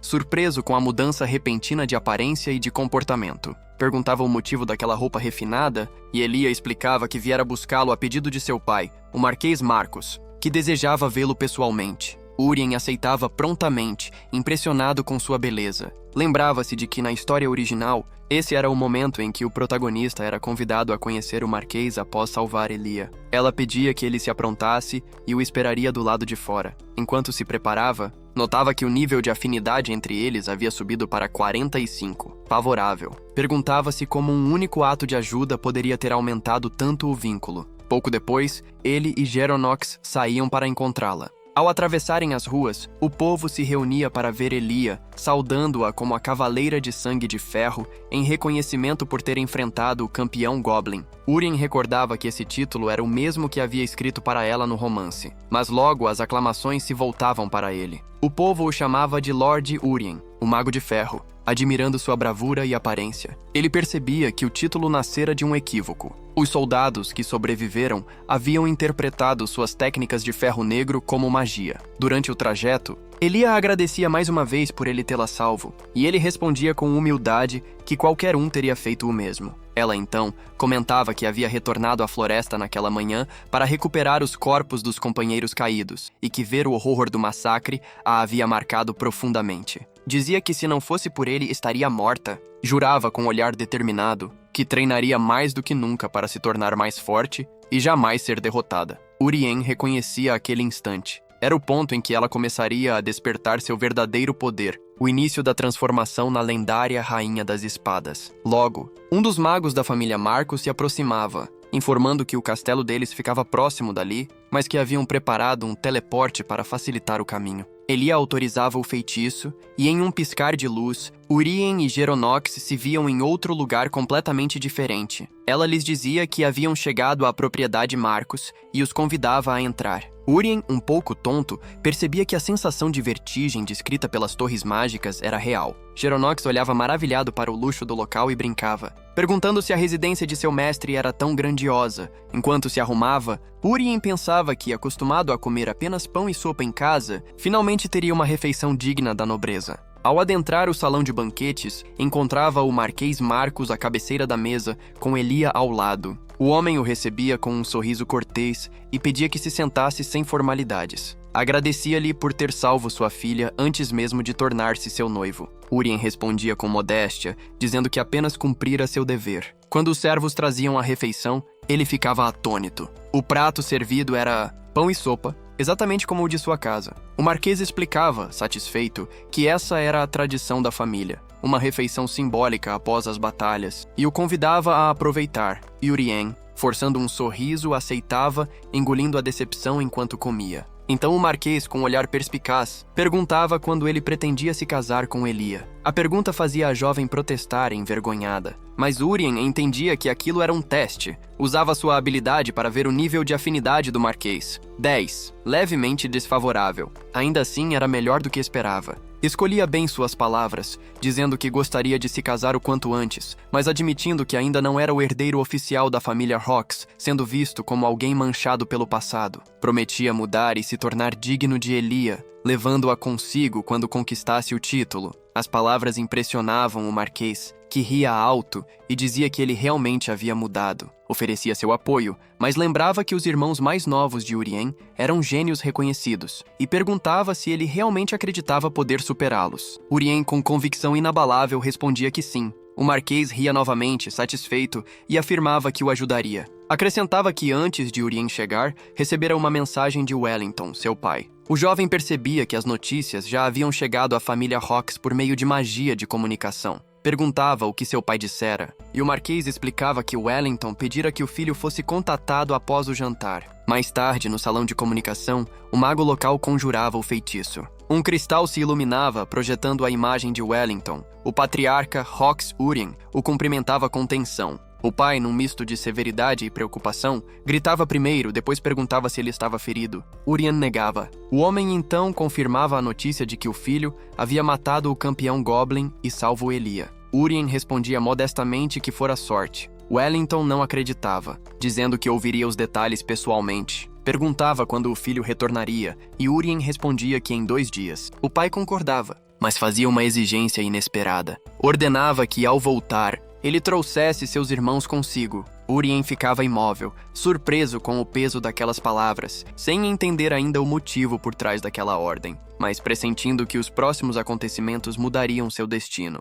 surpreso com a mudança repentina de aparência e de comportamento. Perguntava o motivo daquela roupa refinada, e Elia explicava que viera buscá-lo a pedido de seu pai, o Marquês Marcos, que desejava vê-lo pessoalmente. Urien aceitava prontamente, impressionado com sua beleza. Lembrava-se de que, na história original, esse era o momento em que o protagonista era convidado a conhecer o Marquês após salvar Elia. Ela pedia que ele se aprontasse e o esperaria do lado de fora. Enquanto se preparava, notava que o nível de afinidade entre eles havia subido para 45, favorável. Perguntava-se como um único ato de ajuda poderia ter aumentado tanto o vínculo. Pouco depois, ele e Geronox saíam para encontrá-la. Ao atravessarem as ruas, o povo se reunia para ver Elia, saudando-a como a Cavaleira de Sangue de Ferro, em reconhecimento por ter enfrentado o campeão Goblin. Urien recordava que esse título era o mesmo que havia escrito para ela no romance, mas logo as aclamações se voltavam para ele. O povo o chamava de Lord Urien, o Mago de Ferro, admirando sua bravura e aparência. Ele percebia que o título nascera de um equívoco. Os soldados que sobreviveram haviam interpretado suas técnicas de ferro negro como magia. Durante o trajeto, Elia agradecia mais uma vez por ele tê-la salvo, e ele respondia com humildade que qualquer um teria feito o mesmo. Ela, então, comentava que havia retornado à floresta naquela manhã para recuperar os corpos dos companheiros caídos, e que ver o horror do massacre a havia marcado profundamente. Dizia que se não fosse por ele estaria morta. Jurava com um olhar determinado que treinaria mais do que nunca para se tornar mais forte e jamais ser derrotada. Urien reconhecia aquele instante. Era o ponto em que ela começaria a despertar seu verdadeiro poder, o início da transformação na lendária Rainha das Espadas. Logo, um dos magos da família Marcos se aproximava, informando que o castelo deles ficava próximo dali, mas que haviam preparado um teleporte para facilitar o caminho. Elia autorizava o feitiço, e em um piscar de luz, Urien e Geronox se viam em outro lugar completamente diferente. Ela lhes dizia que haviam chegado à propriedade Marcos e os convidava a entrar. Urien, um pouco tonto, percebia que a sensação de vertigem descrita pelas torres mágicas era real. Geronox olhava maravilhado para o luxo do local e brincava, perguntando se a residência de seu mestre era tão grandiosa. Enquanto se arrumava, Urien pensava que, acostumado a comer apenas pão e sopa em casa, finalmente teria uma refeição digna da nobreza. Ao adentrar o salão de banquetes, encontrava o Marquês Marcos à cabeceira da mesa, com Elia ao lado. O homem o recebia com um sorriso cortês e pedia que se sentasse sem formalidades. Agradecia-lhe por ter salvo sua filha antes mesmo de tornar-se seu noivo. Urien respondia com modéstia, dizendo que apenas cumprira seu dever. Quando os servos traziam a refeição, ele ficava atônito. O prato servido era pão e sopa, exatamente como o de sua casa. O Marquês explicava, satisfeito, que essa era a tradição da família, uma refeição simbólica após as batalhas, e o convidava a aproveitar. Urien, forçando um sorriso, aceitava, engolindo a decepção enquanto comia. Então o Marquês, com um olhar perspicaz, perguntava quando ele pretendia se casar com Elia. A pergunta fazia a jovem protestar, envergonhada. Mas Urien entendia que aquilo era um teste. Usava sua habilidade para ver o nível de afinidade do Marquês. 10. Levemente desfavorável. Ainda assim, era melhor do que esperava. Escolhia bem suas palavras, dizendo que gostaria de se casar o quanto antes, mas admitindo que ainda não era o herdeiro oficial da família Hawks, sendo visto como alguém manchado pelo passado. Prometia mudar e se tornar digno de Elia, levando-a consigo quando conquistasse o título. As palavras impressionavam o Marquês, que ria alto e dizia que ele realmente havia mudado. Oferecia seu apoio, mas lembrava que os irmãos mais novos de Urien eram gênios reconhecidos, e perguntava se ele realmente acreditava poder superá-los. Urien, com convicção inabalável, respondia que sim. O Marquês ria novamente, satisfeito, e afirmava que o ajudaria. Acrescentava que antes de Urien chegar, recebera uma mensagem de Wellington, seu pai. O jovem percebia que as notícias já haviam chegado à família Hawks por meio de magia de comunicação. Perguntava o que seu pai dissera, e o Marquês explicava que Wellington pedira que o filho fosse contatado após o jantar. Mais tarde, no salão de comunicação, o mago local conjurava o feitiço. Um cristal se iluminava, projetando a imagem de Wellington. O patriarca Hawks Urien o cumprimentava com tensão. O pai, num misto de severidade e preocupação, gritava primeiro, depois perguntava se ele estava ferido. Urien negava. O homem então confirmava a notícia de que o filho havia matado o campeão Goblin e salvo Elia. Urien respondia modestamente que fora sorte. Wellington não acreditava, dizendo que ouviria os detalhes pessoalmente. Perguntava quando o filho retornaria, e Urien respondia que em 2 dias. O pai concordava, mas fazia uma exigência inesperada. Ordenava que, ao voltar, ele trouxesse seus irmãos consigo. Urien ficava imóvel, surpreso com o peso daquelas palavras, sem entender ainda o motivo por trás daquela ordem, mas pressentindo que os próximos acontecimentos mudariam seu destino.